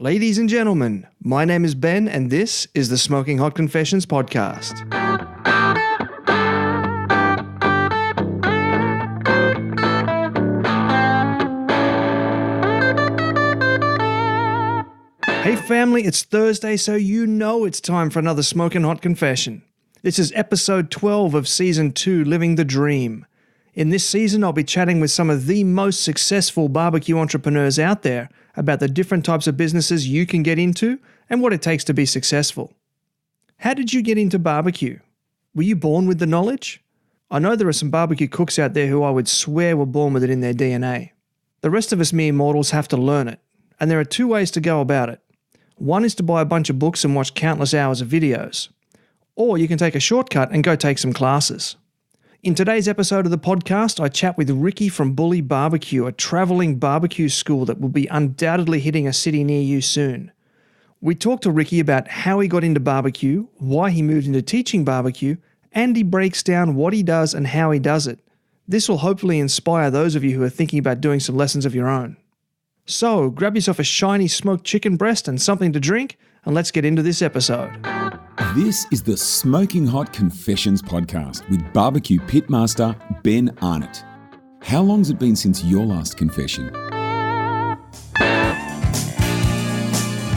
Ladies and gentlemen, my name is Ben and this is the Smoking Hot Confessions podcast. Hey family, it's Thursday, so you know it's time for another Smoking Hot Confession. This is episode 12 of season 2, Living the Dream. In this season, I'll be chatting with some of the most successful barbecue entrepreneurs out there about the different types of businesses you can get into and what it takes to be successful. How did you get into barbecue? Were you born with the knowledge? I know there are some barbecue cooks out there who I would swear were born with it in their DNA. The rest of us mere mortals have to learn it, and there are two ways to go about it. One is to buy a bunch of books and watch countless hours of videos. Or you can take a shortcut and go take some classes. In today's episode of the podcast, I chat with Ricki from Bully BBQ, a travelling barbecue school that will be undoubtedly hitting a city near you soon. We talk to Ricki about how he got into barbecue, why he moved into teaching barbecue, and he breaks down what he does and how he does it. This will hopefully inspire those of you who are thinking about doing some lessons of your own. So, grab yourself a shiny smoked chicken breast and something to drink, and let's get into this episode. This is the Smoking Hot Confessions podcast with barbecue pitmaster Ben Arnott. How long's it been since your last confession?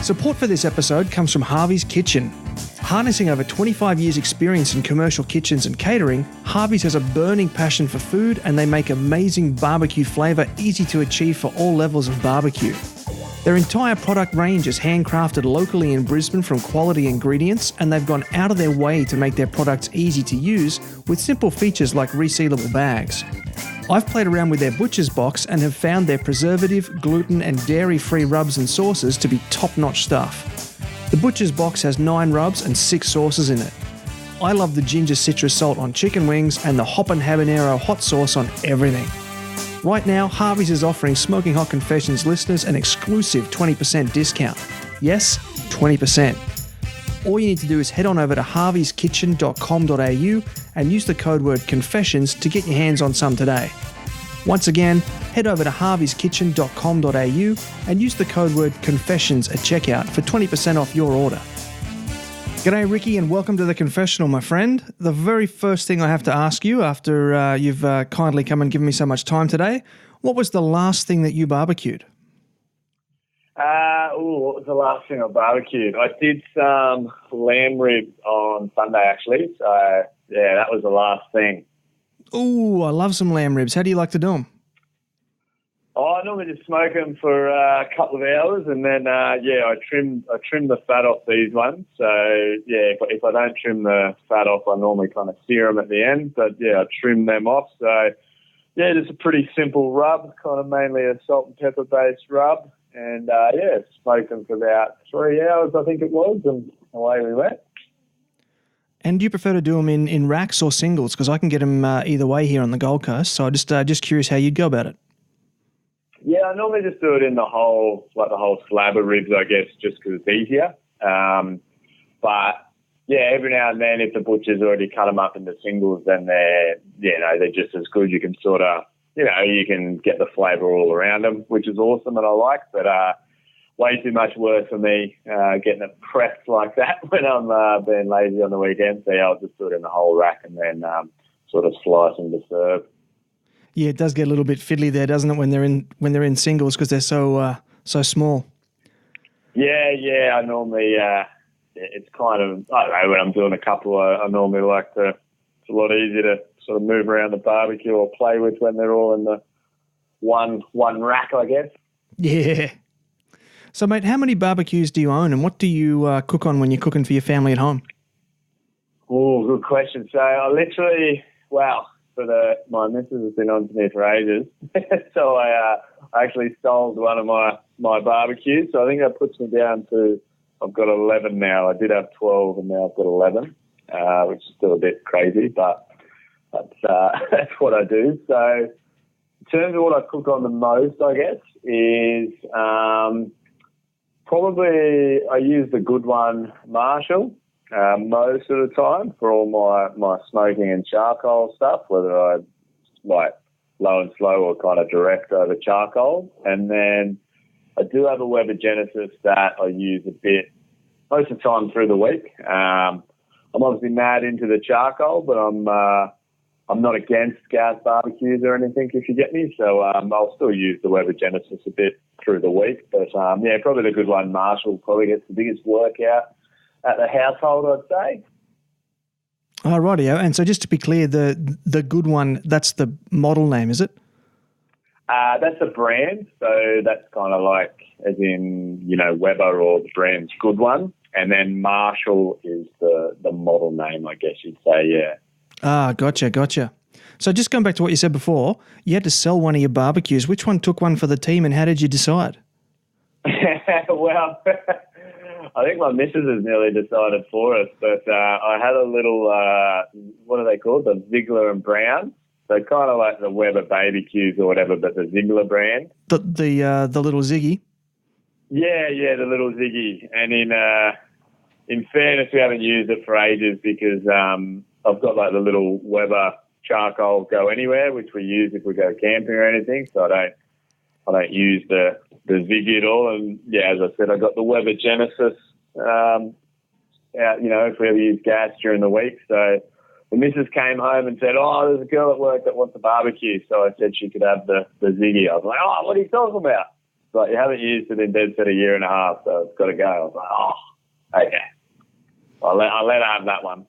Support for this episode comes from Harvey's Kitchen. Harnessing over 25 years' experience in commercial kitchens and catering, Harvey's has a burning passion for food and they make amazing barbecue flavour easy to achieve for all levels of barbecue. Their entire product range is handcrafted locally in Brisbane from quality ingredients, and they've gone out of their way to make their products easy to use with simple features like resealable bags. I've played around with their butcher's box and have found their preservative, gluten and dairy-free rubs and sauces to be top-notch stuff. The butcher's box has 9 rubs and 6 sauces in it. I love the ginger citrus salt on chicken wings and the Hoppin' Habanero hot sauce on everything. Right now, Harvey's is offering Smoking Hot Confessions listeners an exclusive 20% discount. Yes, 20%. All you need to do is head on over to harveyskitchen.com.au and use the code word CONFESSIONS to get your hands on some today. Once again, head over to harveyskitchen.com.au and use the code word CONFESSIONS at checkout for 20% off your order. G'day Ricki and welcome to the confessional, my friend. The very first thing I have to ask you after you've kindly come and given me so much time today, what was the last thing that you barbecued? What was the last thing I barbecued? I did some lamb ribs on Sunday actually, so yeah, that was the last thing. Ooh, I love some lamb ribs. How do you like to do them? I normally just smoke them for a couple of hours, and then I trim the fat off these ones. So yeah, if I don't trim the fat off, I normally kind of sear them at the end. But yeah, I trim them off. So yeah, just a pretty simple rub, kind of mainly a salt and pepper based rub, and smoked them for about 3 hours, I think it was, and away we went. And do you prefer to do them in racks or singles? Because I can get them either way here on the Gold Coast. So just curious how you'd go about it. Yeah, I normally just do it in the whole slab of ribs, I guess, just because it's easier. But yeah, every now and then, if the butcher's already cut them up into singles, then they're just as good. You can sort of, you can get the flavour all around them, which is awesome and I like. But way too much work for me getting it pressed like that when I'm being lazy on the weekend. So yeah, I'll just do it in the whole rack and then sort of slice them to serve. Yeah, it does get a little bit fiddly there, doesn't it, when they're in singles because they're so small. Yeah. I normally it's kind of, I don't know, when I'm doing a couple, I normally like to. It's a lot easier to sort of move around the barbecue or play with when they're all in the one rack, I guess. Yeah. So, mate, how many barbecues do you own, and what do you cook on when you're cooking for your family at home? Oh, good question. So I literally, my missus has been on to me for ages. So I actually sold one of my barbecues. So I think that puts me down to, I've got 11 now. I did have 12 and now I've got 11, which is still a bit crazy, but that's what I do. So in terms of what I cook on the most, I guess, is probably I use the good one, Marshall. Most of the time for all my smoking and charcoal stuff, whether I like low and slow or kind of direct over charcoal. And then I do have a Weber Genesis that I use a bit most of the time through the week. I'm obviously mad into the charcoal, but I'm not against gas barbecues or anything, if you get me. So I'll still use the Weber Genesis a bit through the week. But, probably the good one, Marshall, probably gets the biggest workout at the household, I'd say. Oh, rightio. And so just to be clear, the good one, that's the model name, is it? That's a brand. So that's kind of like as in, Weber or the brand's good one. And then Marshall is the model name, I guess you'd say, yeah. Ah, gotcha. So just going back to what you said before, you had to sell one of your barbecues. Which one took one for the team and how did you decide? Well, I think my missus has nearly decided for us, but I had a little, what are they called? The Ziegler and Brown. So kind of like the Weber BBQs or whatever, but the Ziegler brand. The little Ziggy? Yeah, the little Ziggy. And in fairness, we haven't used it for ages because I've got like the little Weber charcoal go anywhere, which we use if we go camping or anything. So I don't use the Ziggy at all. And yeah, as I said, I got the Weber Genesis out, if we ever use gas during the week. So the missus came home and said, "Oh, there's a girl at work that wants a barbecue." So I said she could have the Ziggy. I was like, "Oh, what are you talking about?" But you haven't used it in dead set a year and a half, so it's got to go. I was like, "Oh, okay." I'll let her have that one.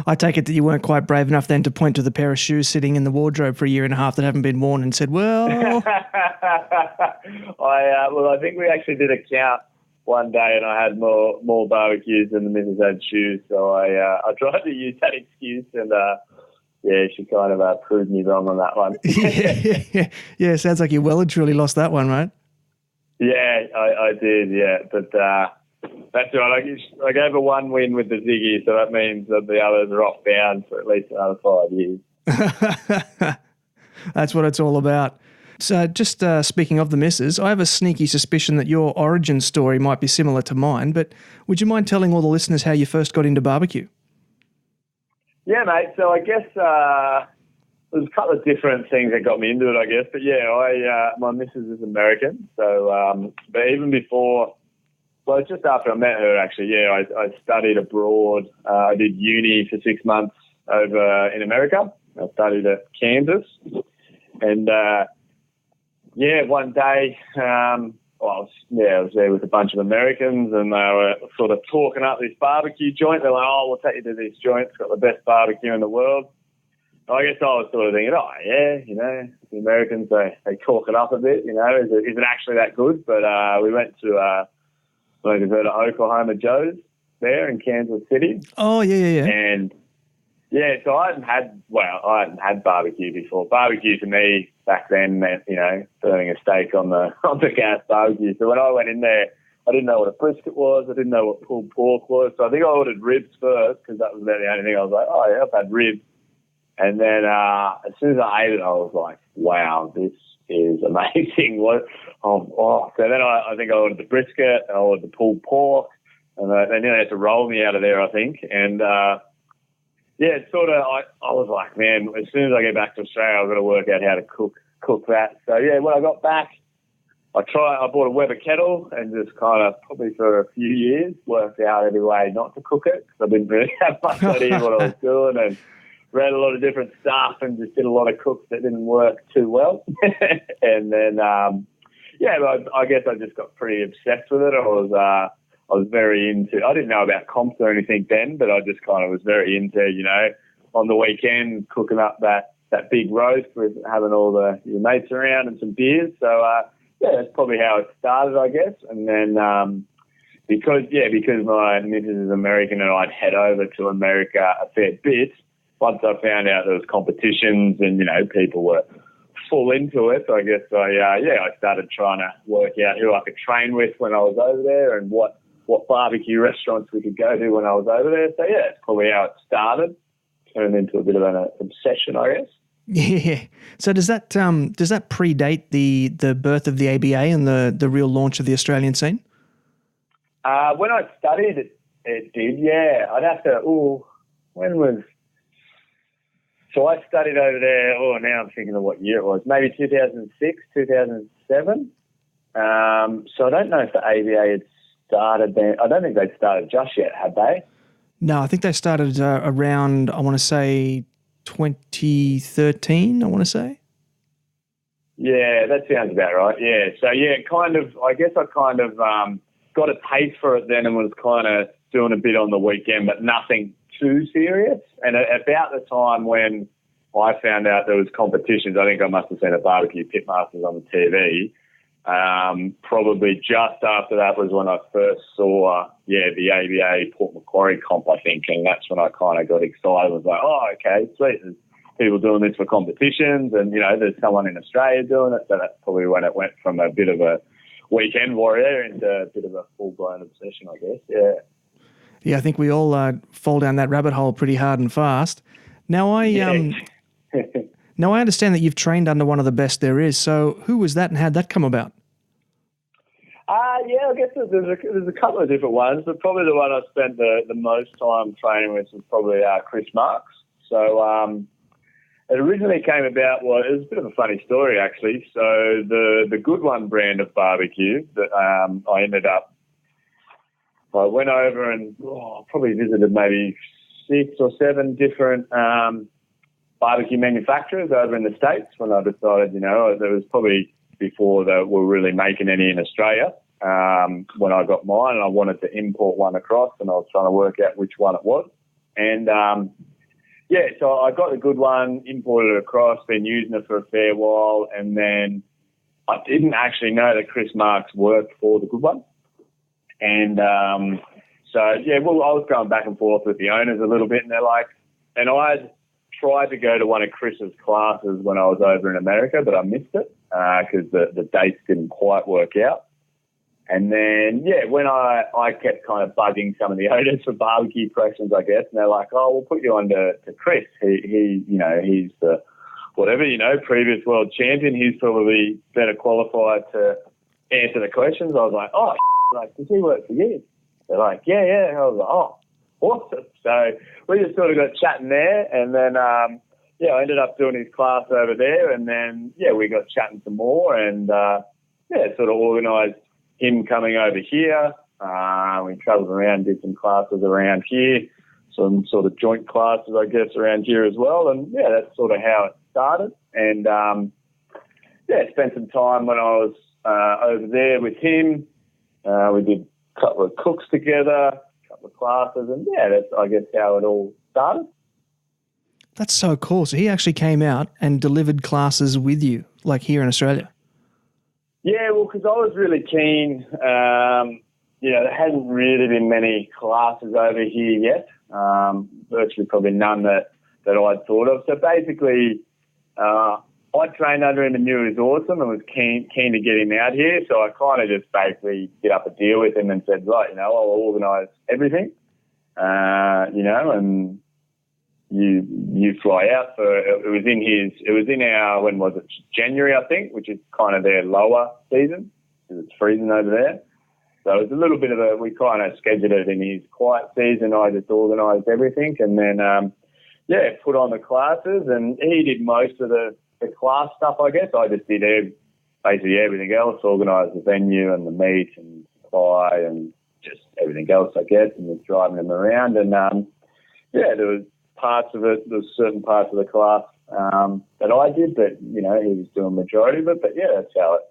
I take it that you weren't quite brave enough then to point to the pair of shoes sitting in the wardrobe for a year and a half that haven't been worn and said, "Well." I think we actually did a count one day and I had more barbecues than the missus had shoes. So I tried to use that excuse and, she kind of proved me wrong on that one. Yeah, sounds like you well and truly lost that one, right? Yeah, I did, yeah. But that's right. I gave her one win with the Ziggy, so that means that the others are off bound for at least another 5 years. That's what it's all about. So just speaking of the missus, I have a sneaky suspicion that your origin story might be similar to mine, but would you mind telling all the listeners how you first got into barbecue? Yeah, mate. So I guess there's a couple of different things that got me into it, I guess. But yeah, my missus is American. So, but even before, well, just after I met her, actually, yeah, I studied abroad. I did uni for 6 months over in America. I studied at Kansas. And, one day, I was there with a bunch of Americans and they were sort of talking up this barbecue joint. They're like, "Oh, we'll take you to this joint. It's got the best barbecue in the world." I guess I was sort of thinking, the Americans, they talk it up a bit, is it actually that good? But we went to, you've heard of Oklahoma Joe's there in Kansas City. Oh, yeah. And, so I hadn't had barbecue before. Barbecue to me back then meant, burning a steak on the gas barbecue. So when I went in there, I didn't know what a brisket was. I didn't know what pulled pork was. So I think I ordered ribs first because that was about the only thing. I was like, "Oh, yeah, I've had ribs." And then as soon as I ate it, I was like, "Wow, this is amazing." So then I think I ordered the brisket and I ordered the pulled pork. And they nearly had to roll me out of there, I think. And, it's sort of, I was like, man, as soon as I get back to Australia, I've got to work out how to cook that. So, when I got back, I bought a Weber kettle and just kind of, probably for a few years, worked out every way not to cook it because I didn't really have much idea what I was doing and read a lot of different stuff and just did a lot of cooks that didn't work too well. And then, I guess I just got pretty obsessed with it. I was very into, I didn't know about comps or anything then, but I just kind of was very into, on the weekend cooking up that big roast with having all your mates around and some beers. So, that's probably how it started, I guess. And then because my missus is American and I'd head over to America a fair bit, once I found out there was competitions and, people were full into it, I guess I started trying to work out who I could train with when I was over there and what barbecue restaurants we could go to when I was over there. So, it's probably how it started. Turned into a bit of an obsession, I guess. Yeah. So does that predate the birth of the ABA and the real launch of the Australian scene? When I studied, it did, yeah. I'd have to, so I studied over there, now I'm thinking of what year it was, maybe 2006, 2007. So I don't know if the ABA had started then. I don't think they'd started just yet, had they? No, I think they started around, I want to say, 2013, I want to say. Yeah, that sounds about right. Yeah. So, yeah, I guess I got a taste for it then and was kind of doing a bit on the weekend, but nothing too serious. And about the time when I found out there was competitions, I think I must have seen a barbecue pitmasters on the TV. Probably just after that was when I first saw, the ABA Port Macquarie comp, I think, and that's when I kind of got excited. I was like, oh, okay, sweet. There's people doing this for competitions and, there's someone in Australia doing it. So that's probably when it went from a bit of a weekend warrior into a bit of a full-blown obsession, I guess, yeah. Yeah, I think we all fall down that rabbit hole pretty hard and fast. Now, Now, I understand that you've trained under one of the best there is. So who was that and how'd that come about? I guess there's a couple of different ones, but probably the one I spent the most time training with was probably Chris Marks. So it originally came about, it was a bit of a funny story, actually. So the Good One brand of barbecue that I went over and probably visited maybe 6 or 7 different barbecue manufacturers over in the States when I decided, there was probably before they were really making any in Australia when I got mine, and I wanted to import one across, and I was trying to work out which one it was. And, so I got the Good One, imported it across, been using it for a fair while, and then I didn't actually know that Chris Marks worked for the Good One. And I was going back and forth with the owners a little bit, and they're like, and I'd tried to go to one of Chris's classes when I was over in America, but I missed it because the dates didn't quite work out. And then, when I kept kind of bugging some of the owners for barbecue questions, I guess, and they're like, oh, we'll put you on to Chris. He's the whatever, previous world champion. He's probably better qualified to answer the questions. I was like, oh, does he work for you? They're like, yeah. And I was like, oh, awesome. So we just sort of got chatting there, and then, I ended up doing his class over there, and then, we got chatting some more, and, sort of organised him coming over here. We travelled around, did some classes around here, some sort of joint classes, I guess, around here as well, and, that's sort of how it started. And, spent some time when I was over there with him. We did a couple of cooks together, a couple of classes, and that's, I guess, how it all started. That's so cool. So he actually came out and delivered classes with you, like here in Australia. Yeah, well, because I was really keen. There hadn't really been many classes over here yet. Virtually probably none that I'd thought of. So basically, I trained under him and knew he was awesome and was keen to get him out here. So I kind of just basically did up a deal with him and said, right, I'll organise everything, and you fly out for, it was in our, when was it, January, I think, which is kind of their lower season because it's freezing over there. So it was a little bit of we kind of scheduled it in his quiet season. I just organised everything and then, put on the classes, and he did most of the class stuff, I guess. I just did basically everything else, organised the venue and the meat and supply and just everything else, I guess, and was driving them around. And, there was parts of it, there was certain parts of the class that I did, but, he was doing the majority of it. But, that's how it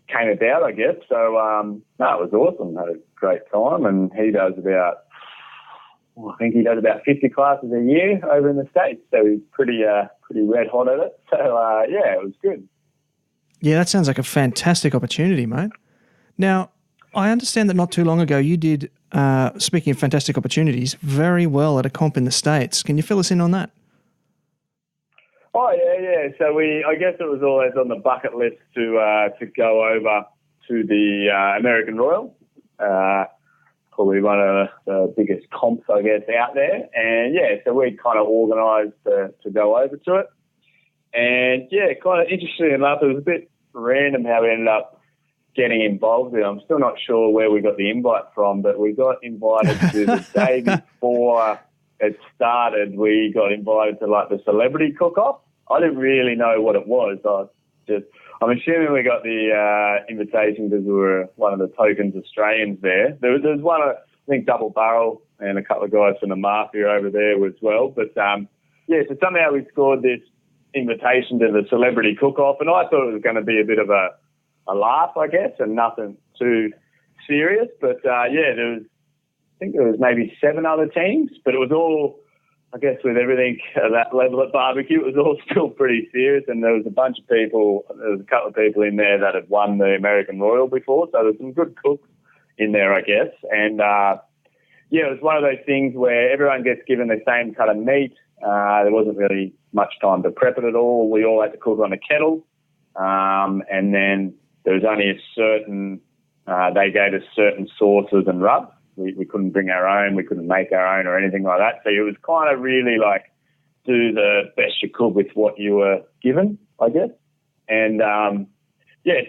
came about, I guess. So, it was awesome. Had a great time, and he does about 50 classes a year over in the States. So he's pretty red hot at it. So, it was good. Yeah, that sounds like a fantastic opportunity, mate. Now, I understand that not too long ago you did, speaking of fantastic opportunities, very well at a comp in the States. Can you fill us in on that? Oh, yeah. So I guess it was always on the bucket list to go over to the American Royal. Probably one of the biggest comps, I guess, out there. And, so we kind of organised to go over to it. And, kind of interesting enough, it was a bit random how we ended up getting involved in. I'm still not sure where we got the invite from, but we got invited to the day before it started. We got invited to, like, the celebrity cook-off. I didn't really know what it was. I I'm assuming we got the invitation because we were one of the tokens Australians there. There was one, I think, double barrel and a couple of guys from the Mafia over there as well. But, so somehow we scored this invitation to the celebrity cook-off, and I thought it was going to be a bit of a laugh, I guess, and nothing too serious. But, I think there was maybe 7 other teams, but it was all, I guess, with everything at that level at barbecue, it was all still pretty serious, and there was a bunch of people, there was a couple of people in there that had won the American Royal before, so there's some good cooks in there, I guess. And, it was one of those things where everyone gets given the same cut of meat. There wasn't really much time to prep it at all. We all had to cook on a kettle, and then there was only a certain, they gave us certain sauces and rubs. We couldn't bring our own, we couldn't make our own or anything like that. So it was kind of really like do the best you could with what you were given, I guess. And,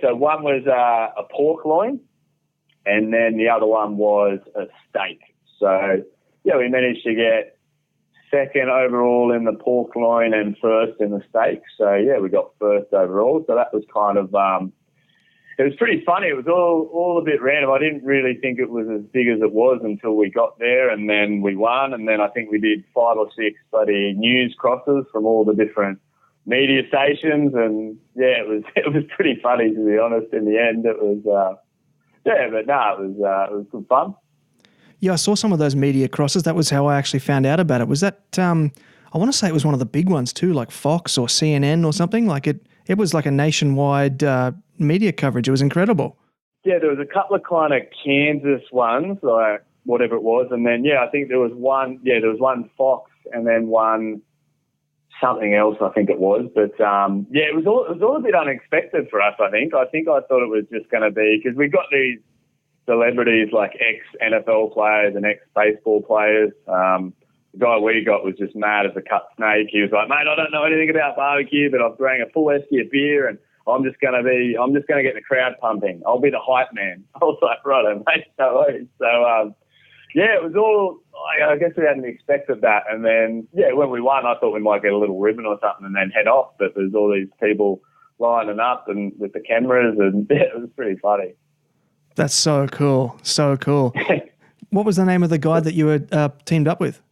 so one was a pork loin, and then the other one was a steak. So, we managed to get second overall in the pork loin and first in the steak. So, we got first overall. So that was kind of, it was pretty funny. It was all a bit random. I didn't really think it was as big as it was until we got there, and then we won. And then I think we did 5 or 6 bloody news crosses from all the different media stations. And, it was pretty funny, to be honest, in the end. It was, it was good fun. Yeah, I saw some of those media crosses. That was how I actually found out about it. Was that, I want to say it was one of the big ones too, like Fox or CNN or something. Like it was like a nationwide media coverage. It was incredible. Yeah, there was a couple of kind of Kansas ones, like whatever it was. And then, I think there was one Fox and then one something else, I think it was. But, it was all a bit unexpected for us, I think. I thought it was just going to be, because we got these celebrities like ex-NFL players and ex-baseball players. The guy we got was just mad as a cut snake. He was like, mate, I don't know anything about barbecue, but I've drank a full esky of beer and I'm just going to get the crowd pumping. I'll be the hype man. I was like, right, mate, no worries. So, it was all, I guess we hadn't expected that. And then, when we won, I thought we might get a little ribbon or something and then head off. But there's all these people lining up and with the cameras, and it was pretty funny. That's so cool. So cool. What was the name of the guy that you were teamed up with?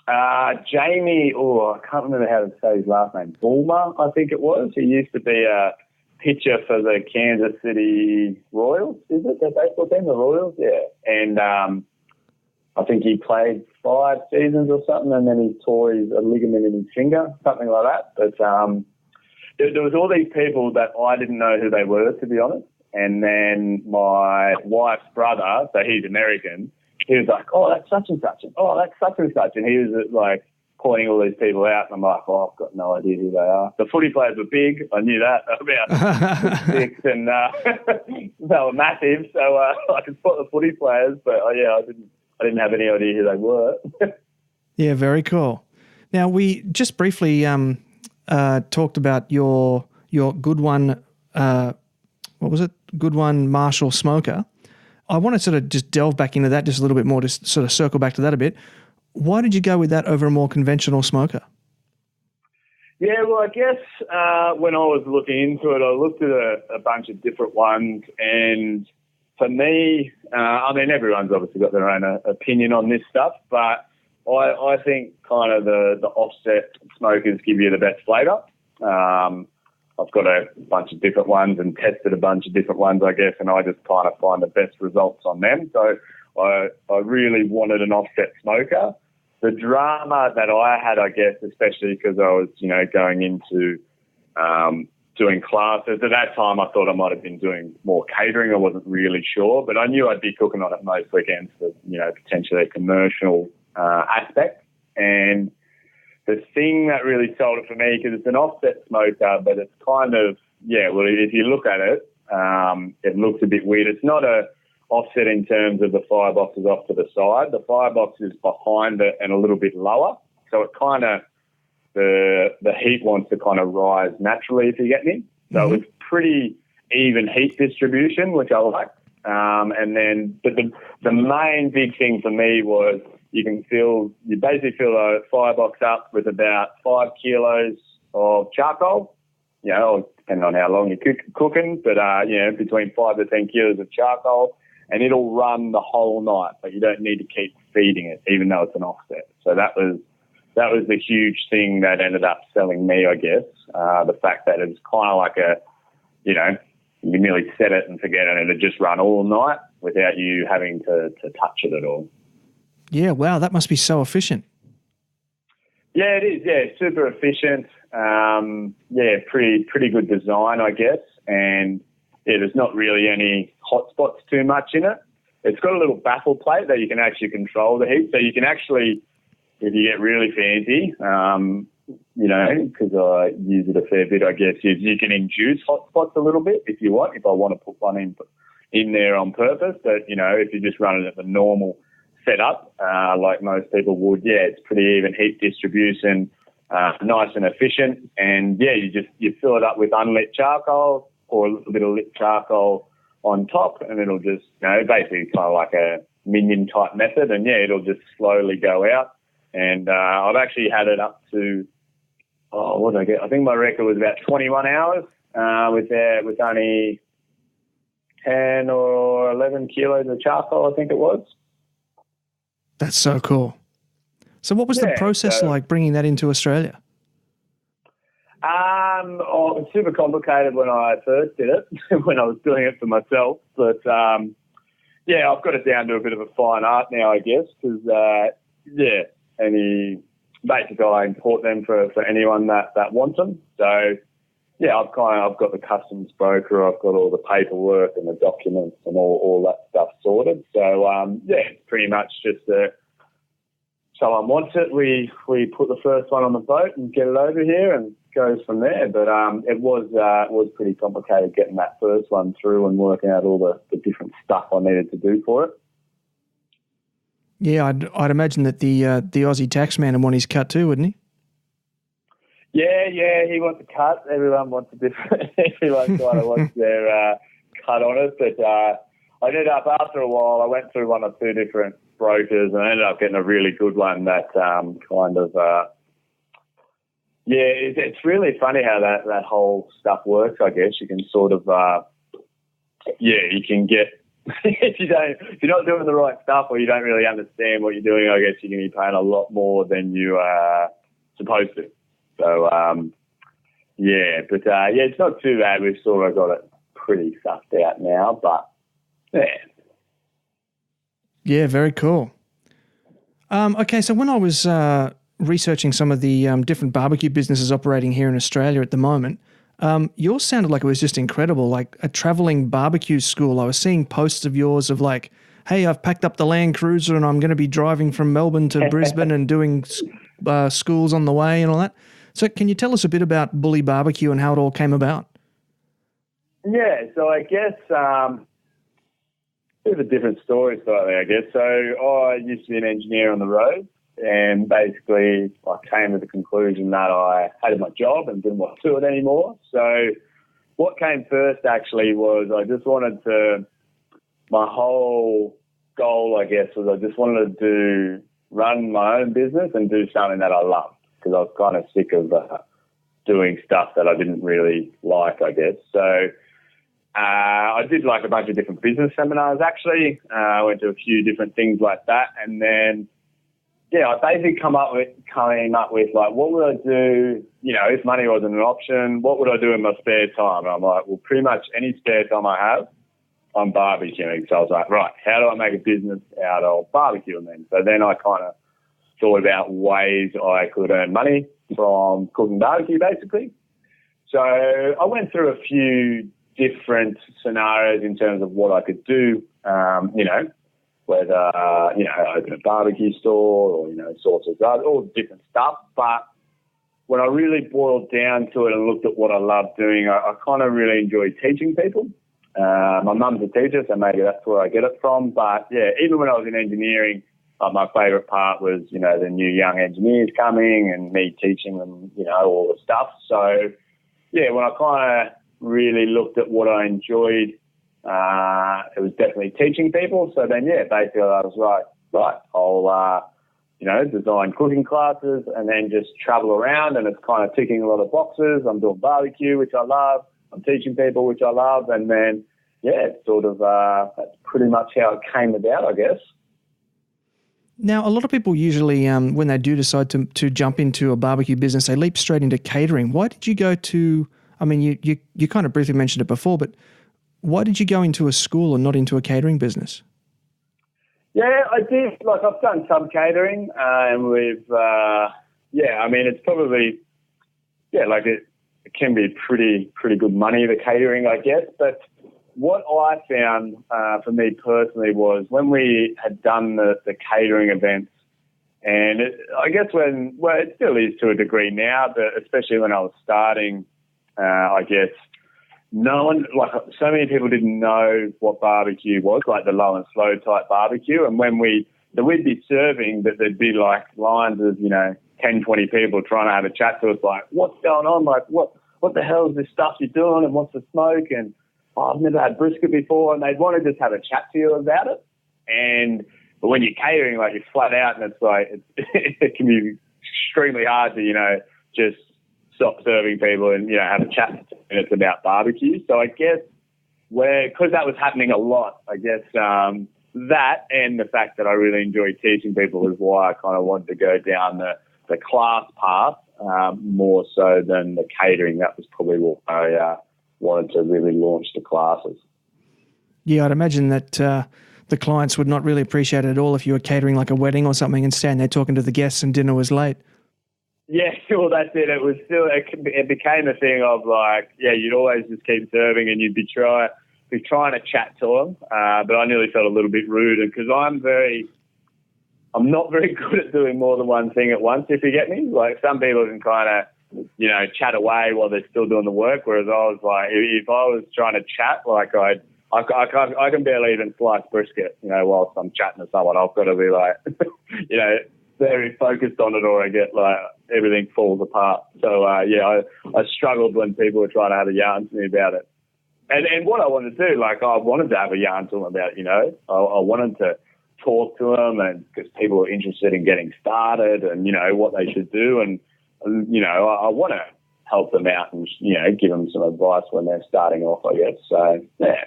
Jamie, I can't remember how to say his last name. Bulmer, I think it was. He used to be a pitcher for the Kansas City Royals. Is it the baseball team, the Royals? Yeah. And I think he played 5 seasons or something, and then he tore a ligament in his finger, something like that. But there was all these people that I didn't know who they were, to be honest. And then my wife's brother, so he's American, he was like, oh, that's such and such, and oh, that's such and such. And he was like pointing all these people out, and I'm like, oh, I've got no idea who they are. The footy players were big. I knew that. They were about 6, and they were massive. So I could spot the footy players, but I didn't have any idea who they were. Yeah, very cool. Now, we just briefly talked about your Good One, what was it? Good One Marshall Smoker. I want to sort of just delve back into that just a little bit more, just sort of circle back to that a bit. Why did you go with that over a more conventional smoker? Yeah, well, I guess when I was looking into it, I looked at a bunch of different ones, and for me, everyone's obviously got their own opinion on this stuff, but I think kind of the offset smokers give you the best flavour. I've got a bunch of different ones and tested a bunch of different ones, I guess, and I just kind of find the best results on them. So I really wanted an offset smoker. The drama that I had, I guess, especially because I was, going into doing classes. At that time, I thought I might have been doing more catering. I wasn't really sure, but I knew I'd be cooking on it most weekends for, potentially a commercial aspect. And the thing that really sold it for me, because it's an offset smoker, but it's kind of, if you look at it, it looks a bit weird. It's not a offset in terms of the firebox is off to the side. The firebox is behind it and a little bit lower. So it kind of, the heat wants to kind of rise naturally, if you get me. So it's pretty even heat distribution, which I like. But the main big thing for me was you basically fill a firebox up with about 5 kilos of charcoal, or depending on how long you're cooking, but, between 5 to 10 kilos of charcoal, and it'll run the whole night, but you don't need to keep feeding it, even though it's an offset. So that was the huge thing that ended up selling me, I guess, the fact that it was kind of like you merely set it and forget it, and it just run all night without you having to touch it at all. Yeah, wow, that must be so efficient. Yeah, it is. Yeah, super efficient. Pretty good design, I guess. And there's not really any hot spots too much in it. It's got a little baffle plate that you can actually control the heat. So you can actually, if you get really fancy, because I use it a fair bit, I guess, you can induce hot spots a little bit if you want, if I want to put one in there on purpose. But, if you're just running at the normal setup, like most people would, it's pretty even heat distribution, nice and efficient. And, you fill it up with unlit charcoal or a little bit of lit charcoal on top, and it'll just, basically kind of like a minion type method. And, it'll just slowly go out. And I've actually had it up to, what did I get? I think my record was about 21 hours with only 10 or 11 kilos of charcoal, I think it was. That's so cool. So what was the process like bringing that into Australia? It was super complicated when I first did it, when I was doing it for myself. But, I've got it down to a bit of a fine art now, I guess, because, basically I import them for anyone that wants them. So, I've got the customs broker, I've got all the paperwork and the documents and all that stuff sorted. So, it's pretty much just someone wants it, we put the first one on the boat and get it over here and goes from there. But it was pretty complicated getting that first one through and working out all the different stuff I needed to do for it. Yeah, I'd imagine that the Aussie taxman would want his cut too, wouldn't he? Yeah, he wants a cut. Everyone wants a different. Everyone kind of wants their cut on it. But I ended up, after a while, I went through one or two different brokers, and I ended up getting a really good one that it's really funny how that whole stuff works, I guess. You can sort of, you can get, if you're not doing the right stuff or you don't really understand what you're doing, I guess you're going to be paying a lot more than you are supposed to. So, it's not too bad. We've sort of got it pretty sussed out now, but, Yeah, very cool. Okay, so when I was researching some of the different barbecue businesses operating here in Australia at the moment, yours sounded like it was just incredible, like a traveling barbecue school. I was seeing posts of yours of like, hey, I've packed up the Land Cruiser and I'm going to be driving from Melbourne to Brisbane and doing schools on the way and all that. So can you tell us a bit about Bully BBQ and how it all came about? Yeah, so I guess bit of a different story slightly, I guess. So I used to be an engineer on the road, and basically I came to the conclusion that I hated my job and didn't want to do it anymore. So what came first actually was I just wanted to, my whole goal, I guess, was I just wanted to run my own business and do something that I loved, because I was kind of sick of doing stuff that I didn't really like, I guess. So I did like a bunch of different business seminars, actually. I went to a few different things like that. And then, I basically came up with like, what would I do, if money wasn't an option, what would I do in my spare time? And I'm like, well, pretty much any spare time I have, I'm barbecuing. So I was like, right, how do I make a business out of barbecuing then? So then I kind of thought about ways I could earn money from cooking barbecue, basically. So I went through a few different scenarios in terms of what I could do, whether, open a barbecue store or, sauces, all different stuff. But when I really boiled down to it and looked at what I love doing, I kind of really enjoy teaching people. My mum's a teacher, so maybe that's where I get it from. But, even when I was in engineering, my favourite part was, the new young engineers coming and me teaching them, all the stuff. So, when I kind of really looked at what I enjoyed, it was definitely teaching people. So then, basically I was right, I'll, design cooking classes and then just travel around, and it's kind of ticking a lot of boxes. I'm doing barbecue, which I love. I'm teaching people, which I love. And then, yeah, it's sort of that's pretty much how it came about, I guess. Now, a lot of people usually, when they do decide to jump into a barbecue business, they leap straight into catering. Why did you go to, I mean, you kind of briefly mentioned it before, but why did you go into a school and not into a catering business? Yeah, I did. Like, I've done some catering, and we've, I mean, it's probably, like it can be pretty good money, the catering, I guess. But what I found for me personally was when we had done the catering events, and I guess it still is to a degree now, but especially when I was starting, I guess, no one, like so many people didn't know what barbecue was, like the low and slow type barbecue. And when we'd be serving, that there'd be like lines of, 10, 20 people trying to have a chat to us, like, what's going on? Like, what the hell is this stuff you're doing? And what's the smoke? And I've never had brisket before. And they'd want to just have a chat to you about it. But when you're catering, like, you're flat out, and it's like, it can be extremely hard to, just stop serving people and, have a chat for 2 minutes about barbecue. So I guess because that was happening a lot, I guess that and the fact that I really enjoy teaching people is why I kind of wanted to go down the class path more so than the catering. That was probably what I wanted to really launch the classes. Yeah, I'd imagine that the clients would not really appreciate it at all if you were catering like a wedding or something and stand there talking to the guests and dinner was late. Yeah, well, that's it. It was still, it became a thing of like, you'd always just keep serving and you'd be trying to chat to them. But I nearly felt a little bit rude because I'm not very good at doing more than one thing at once, if you get me. Like some people can kind of, chat away while they're still doing the work. Whereas I was like, if I was trying to chat, like I can barely even slice brisket, whilst I'm chatting to someone. I've got to be like, very focused on it, or I get like everything falls apart. So I struggled when people were trying to have a yarn to me about it. And what I wanted to do, like I wanted to have a yarn to them about it, I wanted to talk to them, and because people were interested in getting started and what they should do, and I want to help them out and give them some advice when they're starting off, I guess. So yeah.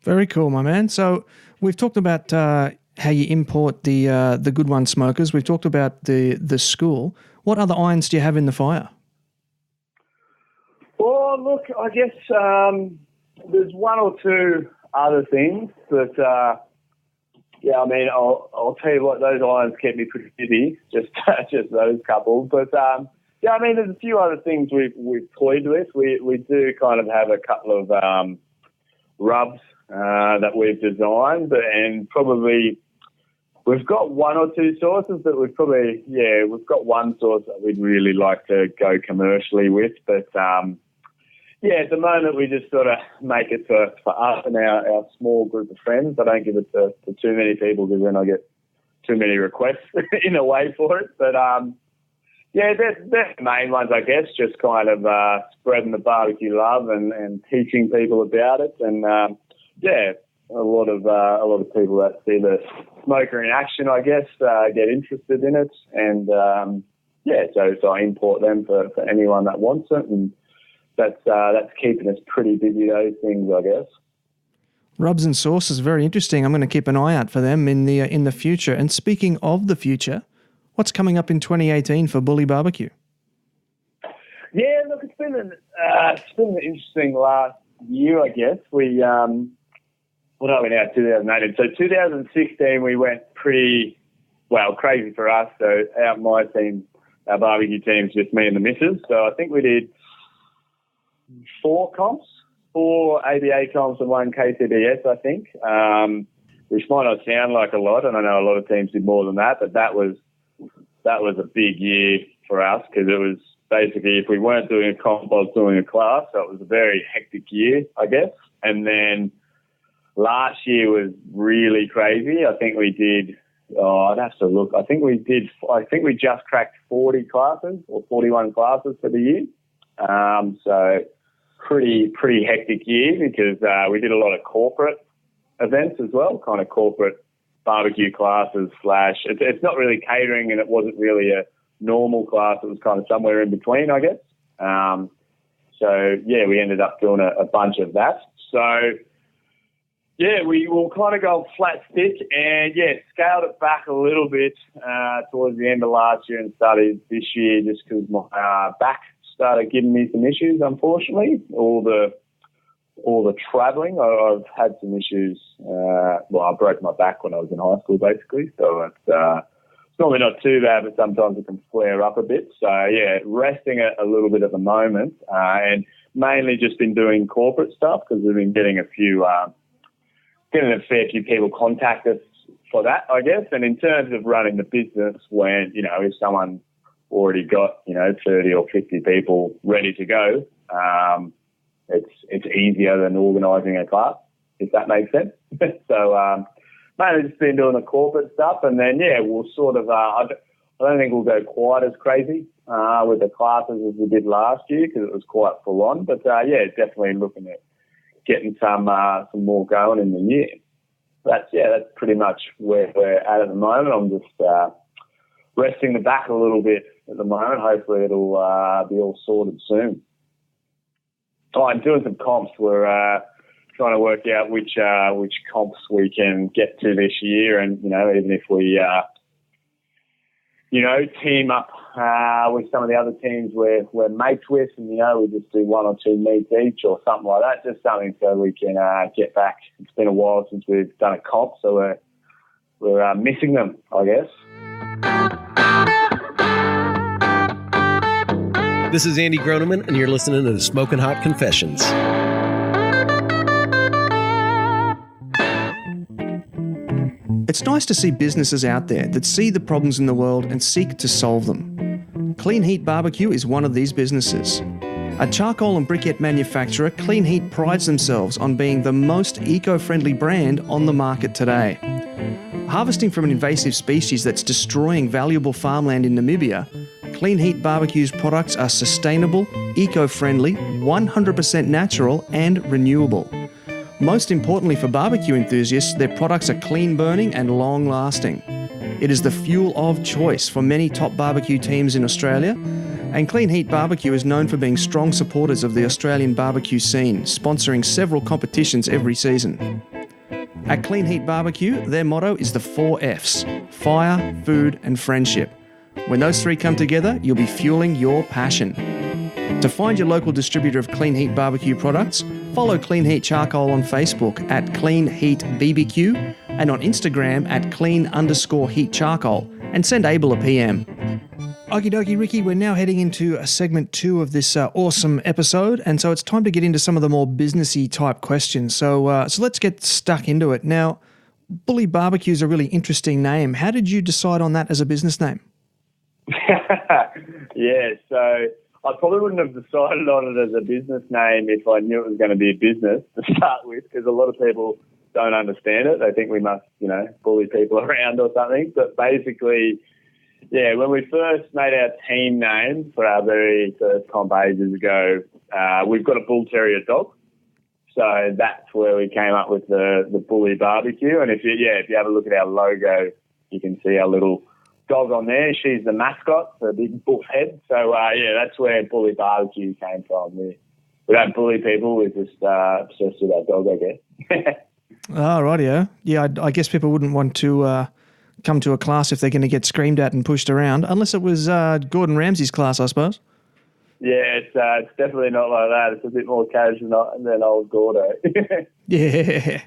Very cool, my man. So we've talked about how you import the Good One smokers. We've talked about the school. What other irons do you have in the fire? Well, look, I guess there's one or two other things, but I mean, I'll tell you what, those irons kept me pretty busy, just those couple. But I mean, there's a few other things we've toyed with. We do kind of have a couple of rubs that we've designed, and probably we've got one or two sources that we've got one source that we'd really like to go commercially with, but at the moment we just sort of make it for us and our small group of friends. I don't give it to too many people because then I get too many requests in a way for it. But they're the main ones, I guess, just kind of spreading the barbecue love and teaching people about it, and a lot of people that see the smoker in action, I guess, get interested in it, and so I import them for anyone that wants it, and that's keeping us pretty busy, those things, I guess. Rubs and sauces, very interesting. I'm going to keep an eye out for them in the future. And speaking of the future, what's coming up in 2018 for Bully BBQ? Yeah, look, it's been an interesting last year, I guess. We what are we now, 2018? So 2016 we went pretty, crazy for us. So my team, our barbecue team, is just me and the missus. So I think we did 4 ABA comps and 1 KCBS, I think, which might not sound like a lot, and I know a lot of teams did more than that, but that was a big year for us because it was basically, if we weren't doing a comp, I was doing a class, so it was a very hectic year, I guess. And then last year was really crazy. I think we did, I'd have to look, I think we just cracked 40 classes or 41 classes for the year. So pretty hectic year because we did a lot of corporate events as well, kind of corporate barbecue classes / it's not really catering, and it wasn't really a normal class. It was kind of somewhere in between, I guess. So, yeah, we ended up doing a bunch of that. So, yeah, we will kind of go flat stick and, scaled it back a little bit towards the end of last year and started this year just because my back started giving me some issues, unfortunately. All the travelling, I've had some issues. I broke my back when I was in high school, basically. So it's normally not too bad, but sometimes it can flare up a bit. So, resting it a little bit at the moment and mainly just been doing corporate stuff because we've been getting a fair few people contact us for that, I guess. And in terms of running the business, when, if someone already got, 30 or 50 people ready to go, it's easier than organising a class, if that makes sense. So, mainly just been doing the corporate stuff. And then, we'll sort of, I don't think we'll go quite as crazy with the classes as we did last year because it was quite full on. But, definitely looking at getting some more going in the year. That's pretty much where we're at the moment. I'm just resting the back a little bit at the moment. Hopefully it'll be all sorted soon. I'm doing some comps. We're trying to work out which comps we can get to this year, and even if we team up with some of the other teams we're mates with, and we just do 1 or 2 meets each or something like that. Just something so we can get back. It's been a while since we've done a comp, so we're missing them, I guess. This is Andy Groneman, and you're listening to the Smoking Hot Confessions. It's nice to see businesses out there that see the problems in the world and seek to solve them. Clean Heat BBQ is one of these businesses. A charcoal and briquette manufacturer, Clean Heat prides themselves on being the most eco-friendly brand on the market today. Harvesting from an invasive species that's destroying valuable farmland in Namibia, Clean Heat BBQ's products are sustainable, eco-friendly, 100% natural and renewable. Most importantly for barbecue enthusiasts, their products are clean burning and long lasting. It is the fuel of choice for many top barbecue teams in Australia, and Clean Heat BBQ is known for being strong supporters of the Australian barbecue scene, sponsoring several competitions every season. At Clean Heat BBQ, their motto is the 4 Fs: fire, food and friendship. When those 3 come together, you'll be fueling your passion. To find your local distributor of Clean Heat BBQ products, follow Clean Heat Charcoal on Facebook at Clean Heat BBQ and on Instagram at clean_heat charcoal, and send Abel a PM. Okie dokie, Ricki, we're now heading into segment 2 of this awesome episode, and so it's time to get into some of the more businessy type questions. So let's get stuck into it. Now, Bully BBQ is a really interesting name. How did you decide on that as a business name? So I probably wouldn't have decided on it as a business name if I knew it was going to be a business to start with, because a lot of people don't understand it. They think we must, bully people around or something. But basically, when we first made our team name for our very first comp ages ago, we've got a bull terrier dog. So that's where we came up with the Bully BBQ. And if you have a look at our logo, you can see our little dog on there. She's the mascot, the big bull head. So, that's where Bully BBQ came from. We don't bully people. We're just obsessed with our dog, I guess. Oh, rightio. Yeah, I guess people wouldn't want to come to a class if they're going to get screamed at and pushed around, unless it was Gordon Ramsay's class, I suppose. Yeah, it's definitely not like that. It's a bit more casual than old Gordo. Yeah.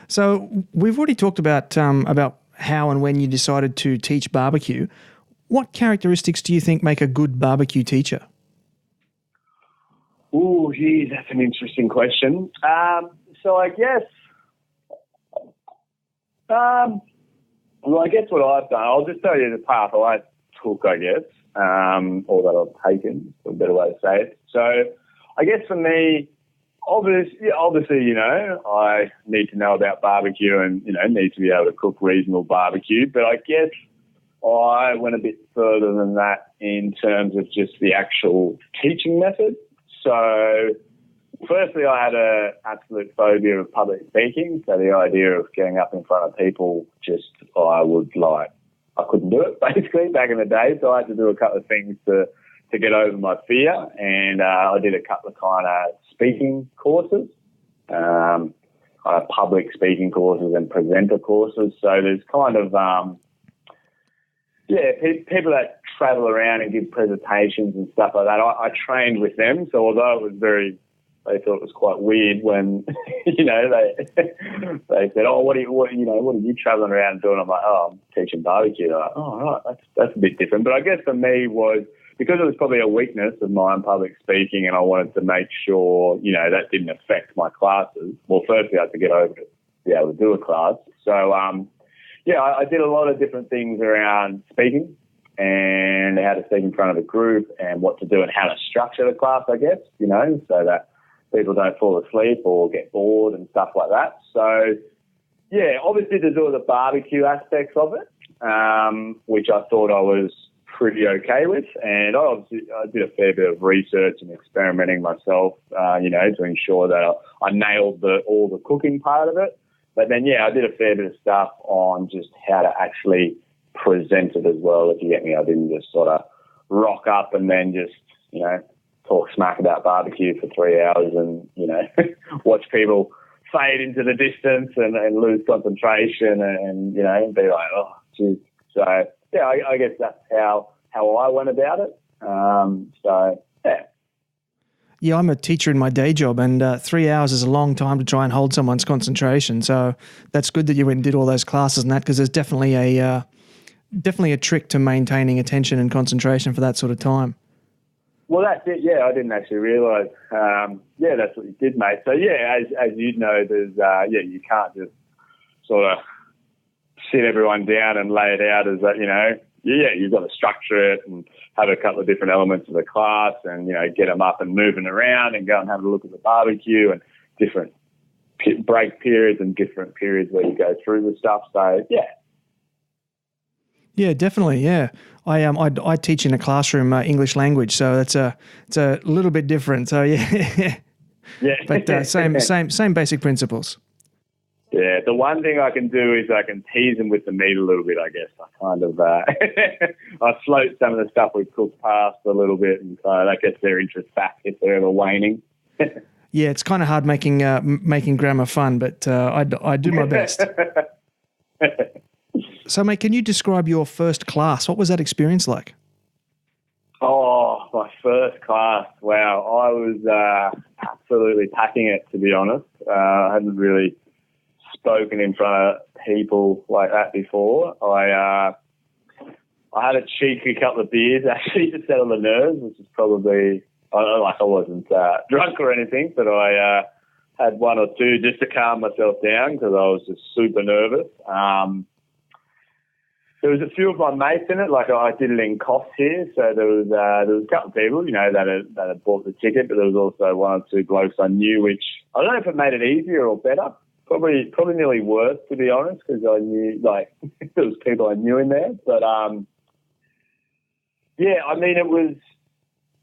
So we've already talked about how and when you decided to teach barbecue. What characteristics do you think make a good barbecue teacher? Oh, geez, that's an interesting question. So I guess, I guess what I've done, I'll just tell you the path I took, I guess, or that I've taken, for a better way to say it. So I guess for me, obviously, I need to know about barbecue and, need to be able to cook reasonable barbecue. But I guess I went a bit further than that in terms of just the actual teaching method. So firstly, I had an absolute phobia of public speaking. So the idea of getting up in front of people, I couldn't do it, basically, back in the day. So I had to do a couple of things to to get over my fear, and I did a couple of kind of speaking courses, kind of public speaking courses and presenter courses. So there's kind of, people that travel around and give presentations and stuff like that. I trained with them, so although it was they thought it was quite weird when, they said, "Oh, what are you traveling around doing?" I'm like, "Oh, I'm teaching barbecue." They're like, "Oh, right, that's a bit different." But I guess for me was, because it was probably a weakness of mine, public speaking, and I wanted to make sure, that didn't affect my classes. Well, firstly, I had to get over it, be able to do a class. So, I did a lot of different things around speaking and how to speak in front of a group and what to do and how to structure the class, I guess, so that people don't fall asleep or get bored and stuff like that. So, obviously there's all the barbecue aspects of it, which I thought I was pretty okay with. And I did a fair bit of research and experimenting myself, to ensure that I nailed all the cooking part of it. But then, I did a fair bit of stuff on just how to actually present it as well, if you get me. I didn't just sort of rock up and then just, talk smack about barbecue for 3 hours and, watch people fade into the distance and lose concentration and be like, oh, geez. So, I guess that's how I went about it. Yeah, I'm a teacher in my day job, and 3 hours is a long time to try and hold someone's concentration. So that's good that you went and did all those classes and that, because there's definitely a trick to maintaining attention and concentration for that sort of time. Well, that's it. Yeah, I didn't actually realise. That's what you did, mate. So as you know, there's you can't just sort of sit everyone down and lay it out as that. You've got to structure it and have a couple of different elements of the class and, get them up and moving around and go and have a look at the barbecue and different break periods and different periods where you go through the stuff. So, yeah. Yeah, definitely. Yeah, I teach in a classroom English language, so it's a little bit different. So yeah, but same basic principles. Yeah, the one thing I can do is I can tease them with the meat a little bit, I guess. I kind of, I float some of the stuff we've cooked past a little bit, and so that gets their interest back if they're ever waning. Yeah, it's kind of hard making grammar fun, but I do my best. So, mate, can you describe your first class? What was that experience like? Oh, my first class. Wow, I was absolutely packing it, to be honest. I hadn't really spoken in front of people like that before. I had a cheeky couple of beers actually to settle the nerves, which is probably, I wasn't drunk or anything, but I had one or two just to calm myself down because I was just super nervous. There was a few of my mates in it, like I did it in costs here, so there was a couple of people, that had bought the ticket, but there was also one or two blokes I knew, which I don't know if it made it easier or better. Probably nearly worse, to be honest, because I knew, there was people I knew in there. But,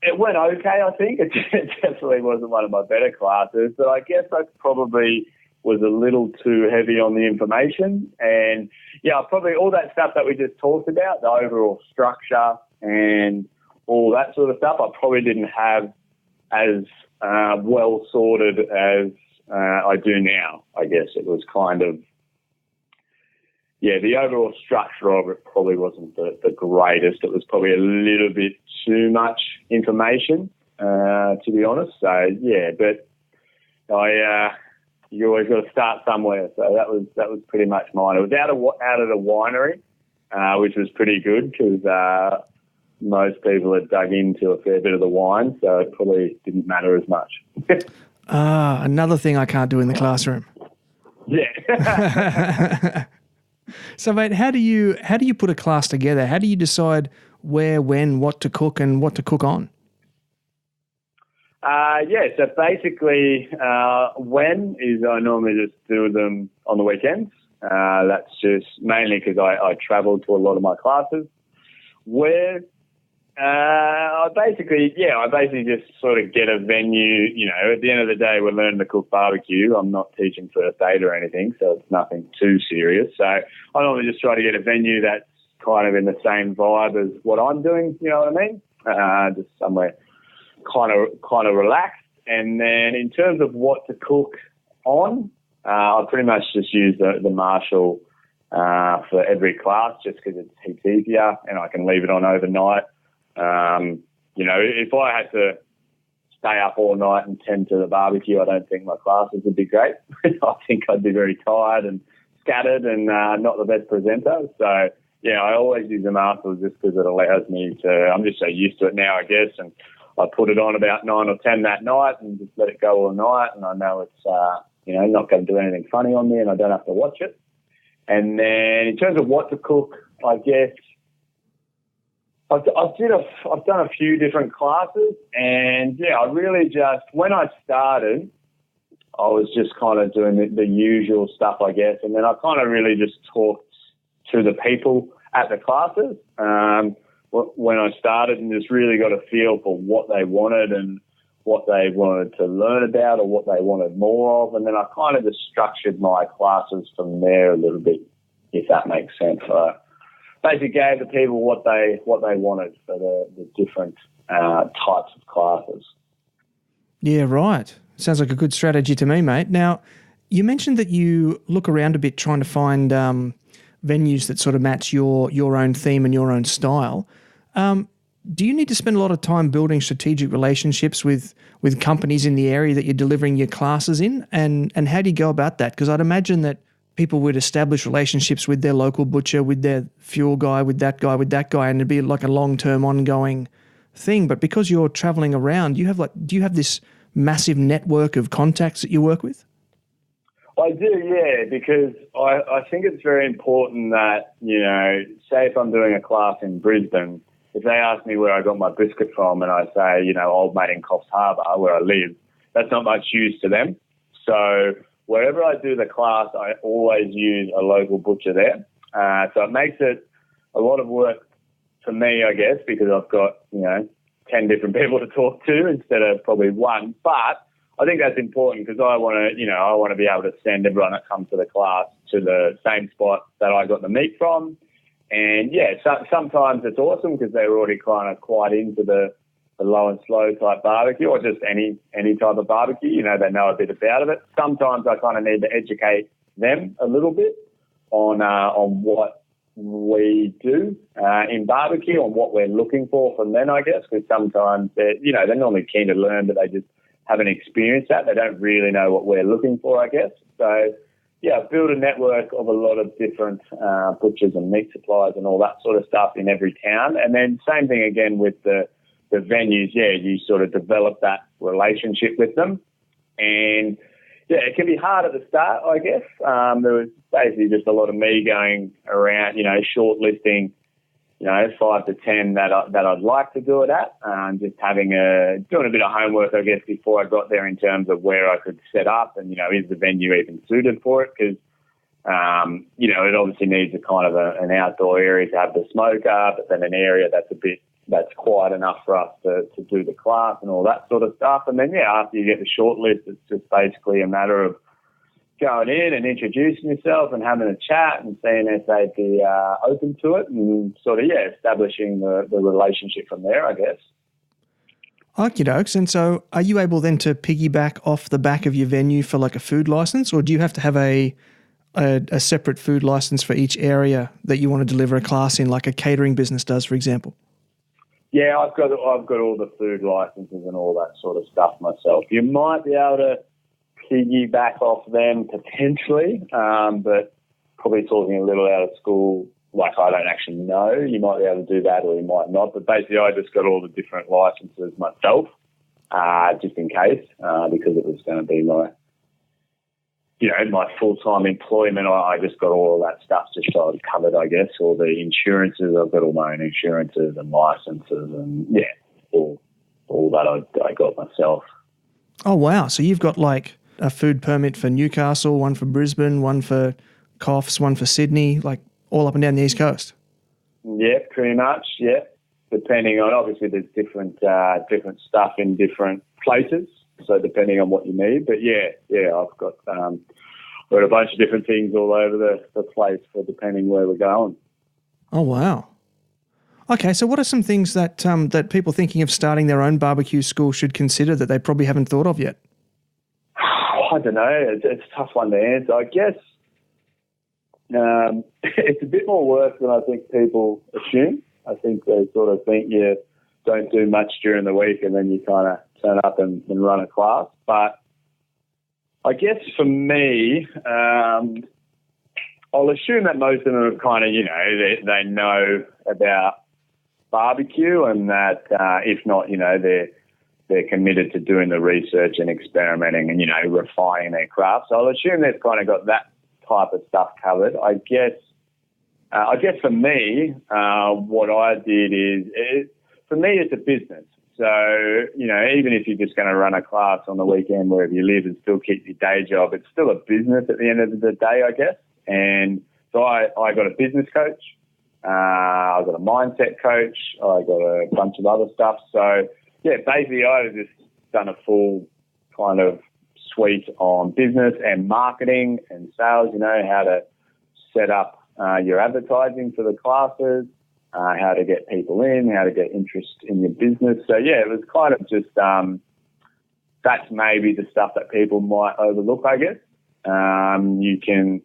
it went okay, I think. It definitely wasn't one of my better classes, but I guess I probably was a little too heavy on the information. And, probably all that stuff that we just talked about, the overall structure and all that sort of stuff, I probably didn't have as well sorted as I do now. I guess it was kind of, the overall structure of it probably wasn't the greatest. It was probably a little bit too much information, to be honest. So, but you always got to start somewhere. So that was pretty much mine. It was out at a winery, which was pretty good because most people had dug into a fair bit of the wine, so it probably didn't matter as much. Another thing I can't do in the classroom. Yeah. So, mate, how do you put a class together? How do you decide where, when, what to cook and what to cook on? So basically, when is I normally just do them on the weekends. That's just mainly because I travel to a lot of my classes. Where I basically just sort of get a venue. At the end of the day, we're learning to cook barbecue. I'm not teaching first aid or anything, so it's nothing too serious. So I normally just try to get a venue that's kind of in the same vibe as what I'm doing. You know what I mean? just somewhere kind of relaxed. And then in terms of what to cook on, I pretty much just use the Marshall for every class, just because it's heaps easier and I can leave it on overnight. If I had to stay up all night and tend to the barbecue, I don't think my classes would be great. I think I'd be very tired and scattered and not the best presenter. So, yeah, I always use the Marshall just because it allows me to, I'm just so used to it now, I guess, and I put it on about 9 or 10 that night and just let it go all night, and I know it's, not going to do anything funny on me and I don't have to watch it. And then in terms of what to cook, I guess I've done a few different classes, and yeah, I really just, when I started, I was just kind of doing the usual stuff, I guess, and then I kind of really just talked to the people at the classes when I started, and just really got a feel for what they wanted and what they wanted to learn about or what they wanted more of, and then I kind of just structured my classes from there a little bit, if that makes sense. Basically gave the people what they wanted for the different types of classes. Yeah, right. Sounds like a good strategy to me, mate. Now, you mentioned that you look around a bit trying to find venues that sort of match your own theme and your own style. Do you need to spend a lot of time building strategic relationships with companies in the area that you're delivering your classes in? And how do you go about that? Because I'd imagine that people would establish relationships with their local butcher, with their fuel guy, with that guy, and it'd be like a long-term ongoing thing. But because you're traveling around, do you have this massive network of contacts that you work with? I do, yeah, because I think it's very important that, say if I'm doing a class in Brisbane, if they ask me where I got my brisket from and I say, Old Mate in Coffs Harbour, where I live, that's not much use to them. So wherever I do the class, I always use a local butcher there. So it makes it a lot of work for me, I guess, because I've got, 10 different people to talk to instead of probably one. But I think that's important because I want to be able to send everyone that comes to the class to the same spot that I got the meat from. And yeah, sometimes it's awesome because they're already kind of quite into the low and slow type barbecue, or just any type of barbecue. They know a bit about it. Sometimes I kind of need to educate them a little bit on what we do in barbecue, and what we're looking for from them, I guess, because sometimes they're normally keen to learn, but they just haven't experienced that. They don't really know what we're looking for, I guess. So yeah, build a network of a lot of different butchers and meat suppliers and all that sort of stuff in every town. And then same thing again with the venues. Yeah, you sort of develop that relationship with them. And yeah, it can be hard at the start, I guess. There was basically just a lot of me going around, shortlisting, 5 to 10 that I'd like to do it at, just doing a bit of homework, I guess, before I got there in terms of where I could set up and, is the venue even suited for it? Because, it obviously needs a kind of an outdoor area to have the smoker, but then an area that's quiet enough for us to do the class and all that sort of stuff. And then, yeah, after you get the short list, it's just basically a matter of going in and introducing yourself and having a chat and seeing if they'd be open to it, and sort of, yeah, establishing the relationship from there, I guess. Okie dokes. And so are you able then to piggyback off the back of your venue for like a food license, or do you have to have a separate food license for each area that you want to deliver a class in, like a catering business does, for example? Yeah, I've got all the food licenses and all that sort of stuff myself. You might be able to piggyback off them potentially, but probably talking a little out of school, like I don't actually know. You might be able to do that or you might not. But basically I just got all the different licenses myself, just in case, because it was going to be my full-time employment. I just got all of that stuff just so I was covered, I guess. All the insurances, I've got all my own insurances and licenses and, yeah, all that I got myself. Oh, wow. So you've got like a food permit for Newcastle, one for Brisbane, one for Coffs, one for Sydney, like all up and down the East Coast? Yeah, pretty much, yeah. Depending on, obviously there's different stuff in different places, so depending on what you need. But yeah, I've got a bunch of different things all over the place for depending where we're going. Oh, wow. Okay, so what are some things that that people thinking of starting their own barbecue school should consider that they probably haven't thought of yet? I don't know. It's a tough one to answer. I guess it's a bit more work than I think people assume. I think they sort of think you don't do much during the week and then you kind of turn up and run a class. But I guess for me, I'll assume that most of them are kind of, they know about barbecue and that if not, they're committed to doing the research and experimenting and, refining their craft. So I'll assume they've kind of got that type of stuff covered. I guess for me, what I did is for me, it's a business. So, even if you're just going to run a class on the weekend wherever you live and still keep your day job, it's still a business at the end of the day, I guess. And so I got a business coach. I got a mindset coach. I got a bunch of other stuff. So, yeah, basically I've just done a full kind of suite on business and marketing and sales, how to set up your advertising for the classes, how to get people in, how to get interest in your business. So, yeah, it was kind of just that's maybe the stuff that people might overlook, I guess. You can,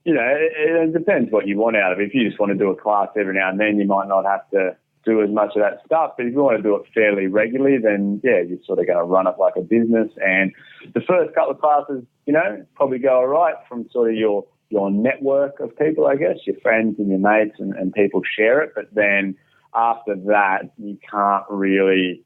it depends what you want out of it. If you just want to do a class every now and then, you might not have to do as much of that stuff. But if you want to do it fairly regularly, then, yeah, you're sort of going to run it like a business. And the first couple of classes, probably go all right from sort of your network of people, I guess, your friends and your mates and people share it. But then after that, you can't really,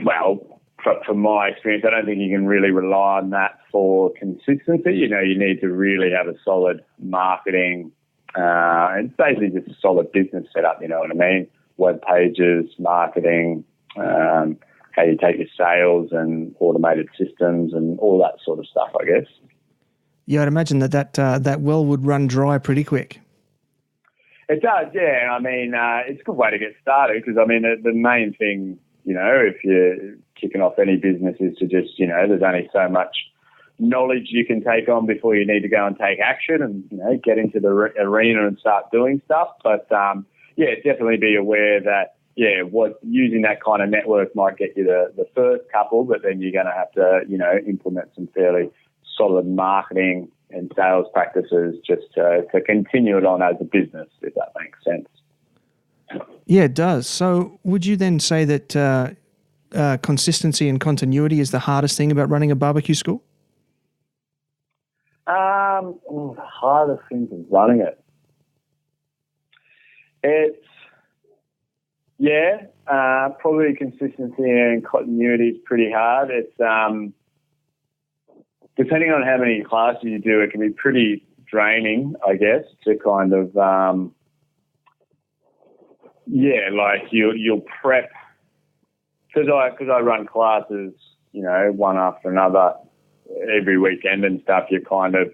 from my experience, I don't think you can really rely on that for consistency. You need to really have a solid marketing, it's basically just a solid business setup, you know what I mean? Web pages, marketing, how you take your sales and automated systems and all that sort of stuff, I guess. Yeah, I'd imagine that well would run dry pretty quick. It does, yeah. I mean, it's a good way to get started because, I mean, the main thing, if you're kicking off any business is to just, there's only so much knowledge you can take on before you need to go and take action and, get into the arena and start doing stuff. But, definitely be aware that, using that kind of network might get you the first couple, but then you're going to have to, implement some fairly solid marketing and sales practices just to continue it on as a business, if that makes sense. Yeah, it does. So would you then say that consistency and continuity is the hardest thing about running a barbecue school? The hardest thing is running it. It's, probably consistency and continuity is pretty hard. It's, depending on how many classes you do, it can be pretty draining, I guess, to kind of, you'll prep, because I run classes, one after another every weekend and stuff. You're kind of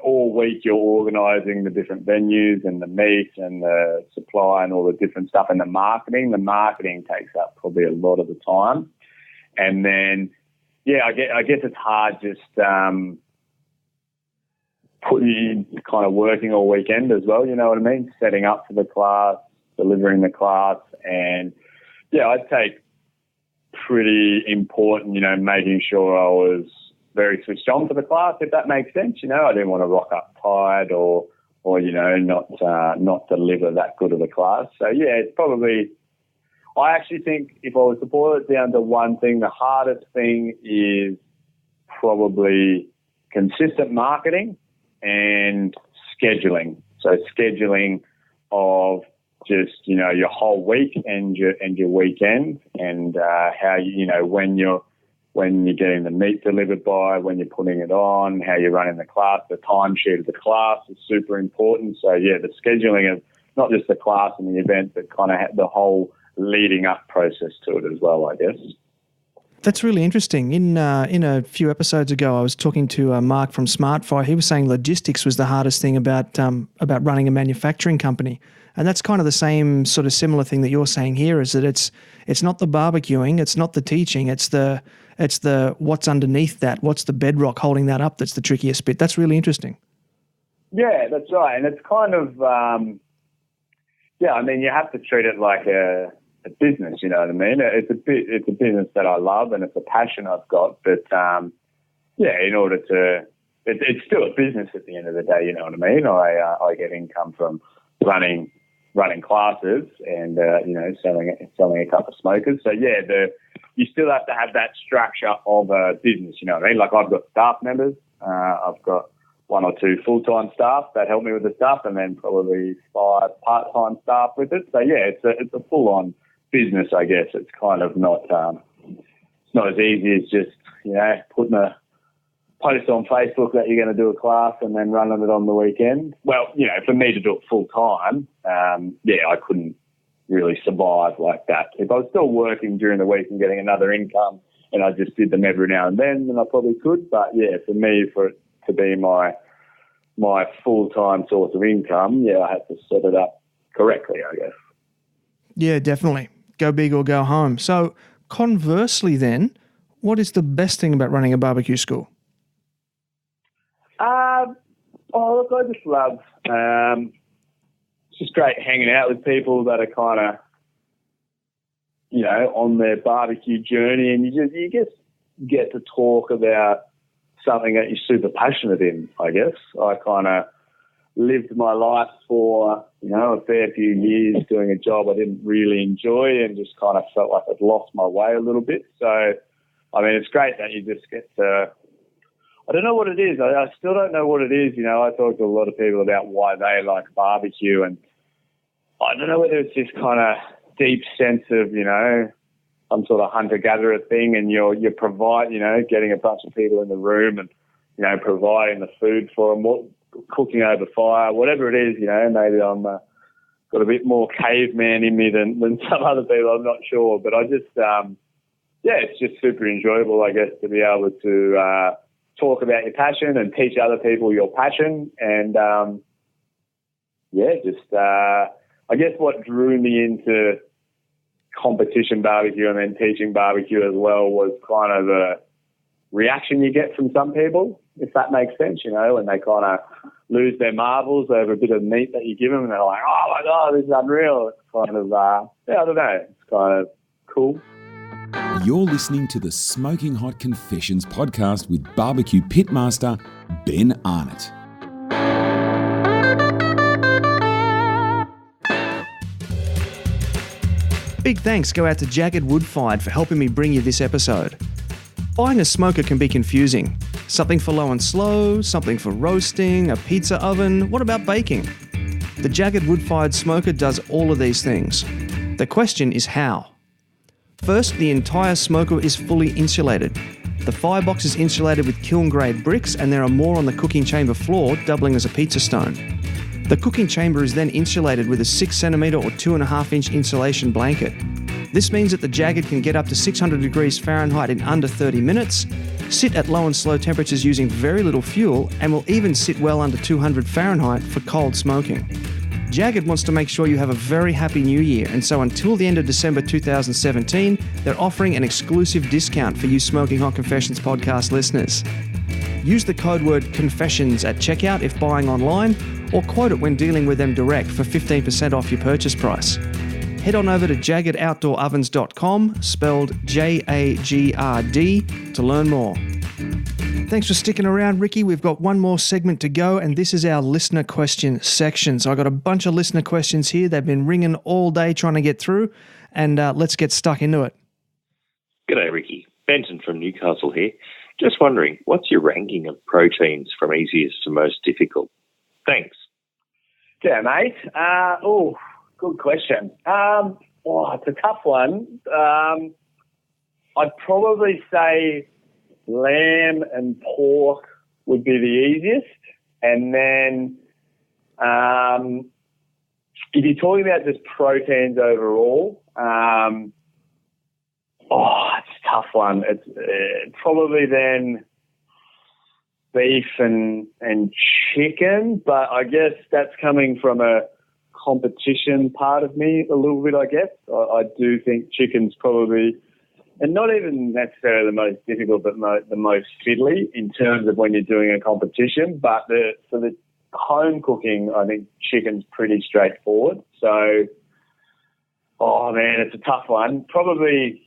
all week you're organising the different venues and the meat and the supply and all the different stuff and the marketing. The marketing takes up probably a lot of the time, and then I guess it's hard just kind of working all weekend as well. You know what I mean? Setting up for the class, delivering the class, and I'd take pretty important, making sure I was very switched on for the class, if that makes sense. I didn't want to rock up tired or not deliver that good of a class. So it's probably, I actually think if I was to boil it down to one thing, the hardest thing is probably consistent marketing and scheduling. So scheduling of just, your whole week and your weekend and how when you're getting the meat delivered by, when you're putting it on, how you're running the class, the timesheet of the class is super important. So the scheduling of not just the class and the event, but kind of the whole leading up process to it as well, I guess. That's really interesting. In a few episodes ago, I was talking to Mark from Smartfire. He was saying logistics was the hardest thing about running a manufacturing company, and that's kind of the same sort of similar thing that you're saying here. Is that it's not the barbecuing, it's not the teaching, it's the what's underneath that, what's the bedrock holding that up. That's the trickiest bit. That's really interesting. Yeah, that's right, and it's kind of yeah, I mean, you have to treat it like a business, you know what I mean? It's a business that I love and it's a passion I've got, but yeah, in order to, it's still a business at the end of the day, you know what I mean? I get income from running classes and you know, selling a couple of smokers. So yeah, you still have to have that structure of a business, you know what I mean? Like I've got staff members, I've got 1 or 2 full-time staff that help me with the stuff, and then probably 5 part-time staff with it. So yeah, it's a full-on business, I guess. It's kind of not it's not as easy as just, you know, putting a post on Facebook that you're going to do a class and then running it on the weekend. Well, you know, for me to do it full-time, yeah, I couldn't really survive like that. If I was still working during the week and getting another income and I just did them every now and then I probably could. But yeah, for me, for it to be my full-time source of income, yeah, I had to set it up correctly, I guess. Yeah, definitely. Go big or go home. So conversely then, what is the best thing about running a barbecue school? Oh, look, I just love it's just great hanging out with people that are kind of, you know, on their barbecue journey, and you just get to talk about something that you're super passionate in, I guess. I kind of lived my life for, you know, a fair few years doing a job I didn't really enjoy and just kind of felt like I'd lost my way a little bit. So, I mean, it's great that you just get to, I don't know what it is. I still don't know what it is. You know, I talk to a lot of people about why they like barbecue, and I don't know whether it's this kind of deep sense of, you know, some sort of hunter-gatherer thing, and you're provide, you know, getting a bunch of people in the room and, you know, providing the food for them, cooking over fire, whatever it is, you know. Maybe I'm got a bit more caveman in me than some other people, I'm not sure. But I just, yeah, it's just super enjoyable, I guess, to be able to talk about your passion and teach other people your passion. And, yeah, just, I guess what drew me into competition barbecue and then teaching barbecue as well was kind of the reaction you get from some people, if that makes sense, you know, when they kind of lose their marbles over a bit of meat that you give them and they're like, oh my God, this is unreal. It's kind of, yeah, I don't know, it's kind of cool. You're listening to the Smoking Hot Confessions podcast with barbecue pitmaster Ben Arnott. Big thanks go out to JAGRD Woodfired for helping me bring you this episode. Buying a smoker can be confusing. Something for low and slow, something for roasting, a pizza oven. What about baking? The JAGRD Woodfired smoker does all of these things. The question is how. First, the entire smoker is fully insulated. The firebox is insulated with kiln-grade bricks, and there are more on the cooking chamber floor, doubling as a pizza stone. The cooking chamber is then insulated with a 6cm or 2.5-inch insulation blanket. This means that the JAGRD can get up to 600 degrees Fahrenheit in under 30 minutes, sit at low and slow temperatures using very little fuel, and will even sit well under 200 Fahrenheit for cold smoking. JAGRD wants to make sure you have a very happy new year, and so until the end of December 2017, they're offering an exclusive discount for you Smoking Hot Confessions podcast listeners. Use the code word CONFESSIONS at checkout if buying online, or quote it when dealing with them direct for 15% off your purchase price. Head on over to jaggedoutdoorovens.com, spelled JAGRD, to learn more. Thanks for sticking around, Ricki. We've got one more segment to go, and this is our listener question section. So I got a bunch of listener questions here. They've been ringing all day trying to get through, and let's get stuck into it. G'day, Ricki. Benton from Newcastle here. Just wondering, what's your ranking of proteins from easiest to most difficult? Thanks. Yeah, mate. Good question. It's a tough one. I'd probably say lamb and pork would be the easiest. And then if you're talking about just proteins overall, it's a tough one. It's probably then beef and chicken, but I guess that's coming from a competition part of me a little bit, I guess. I do think chicken's probably, and not even necessarily the most difficult, but the most fiddly in terms of when you're doing a competition. But for the home cooking, I think chicken's pretty straightforward. So, oh man, it's a tough one. Probably,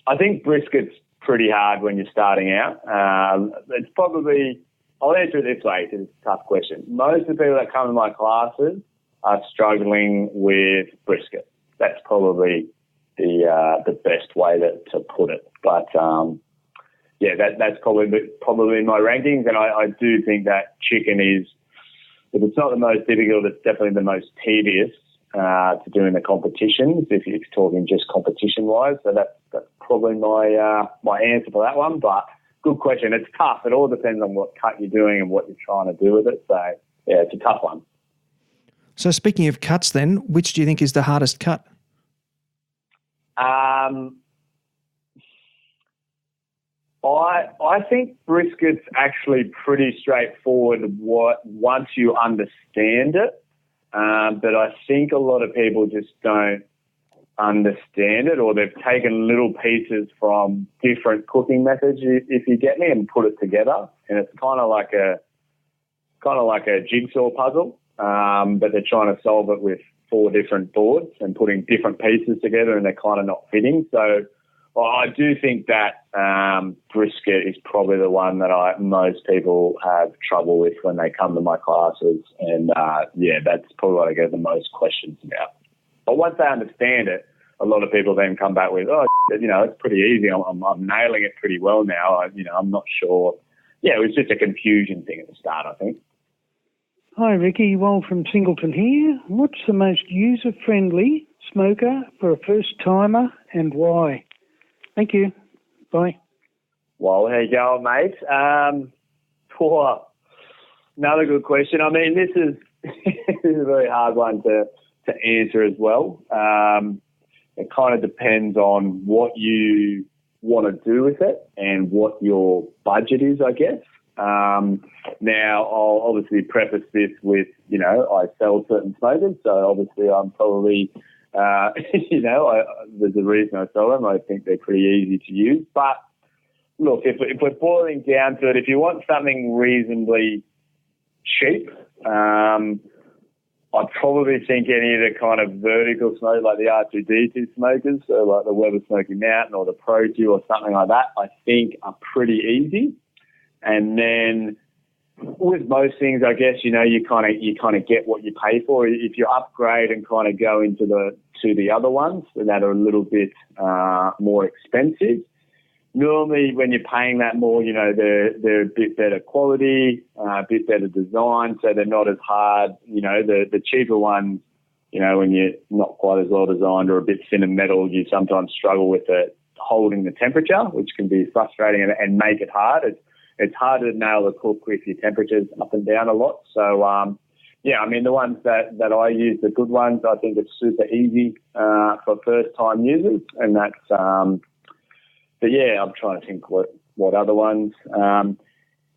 I think brisket's pretty hard when you're starting out. It's probably, I'll answer it this way because it's a tough question. Most of the people that come to my classes are struggling with brisket. That's probably the best way to put it. But yeah, that's probably in my rankings, and I do think that chicken is, if it's not the most difficult, it's definitely the most tedious to do in the competitions, if you're talking just competition-wise. So that's probably my answer for that one. But good question. It's tough. It all depends on what cut you're doing and what you're trying to do with it. So, yeah, it's a tough one. So speaking of cuts then, which do you think is the hardest cut? I think brisket's actually pretty straightforward once you understand it. But I think a lot of people just don't understand it, or they've taken little pieces from different cooking methods, if you get me, and put it together. And it's kind of like a jigsaw puzzle, but they're trying to solve it with 4 different boards and putting different pieces together, and they're kind of not fitting. So I do think that brisket is probably the one that most people have trouble with when they come to my classes. And, yeah, that's probably what I get the most questions about. But once they understand it, a lot of people then come back with, it's pretty easy. I'm nailing it pretty well now. I'm not sure. Yeah, it was just a confusion thing at the start, I think. Hi, Ricki. Well, from Singleton here. What's the most user-friendly smoker for a first-timer and why? Thank you. Bye. Well, how you going, mate? Another good question. I mean, this is a very hard one to answer as well. It kind of depends on what you want to do with it and what your budget is, I guess. Now, I'll obviously preface this with, I sell certain smokers, so obviously I'm probably, there's a reason I sell them. I think they're pretty easy to use. But look, if we're boiling down to it, if you want something reasonably cheap, I'd probably think any of the kind of vertical smoke, like the R2D2 smokers, so like the Weber Smoky Mountain or the Pro 2 or something like that, I think are pretty easy. And then with most things, I guess, you kind of get what you pay for. If you upgrade and kind of go into the other ones that are a little bit more expensive, normally when you're paying that more, they're a bit better quality, a bit better design, so they're not as hard. The cheaper ones, when you're not quite as well designed or a bit thinner metal, you sometimes struggle with it holding the temperature, which can be frustrating and make it hard. It's harder to nail the cook if your temperature's up and down a lot. So, the ones that I use, the good ones, I think it's super easy for first-time users, and that's but yeah, I'm trying to think what other ones.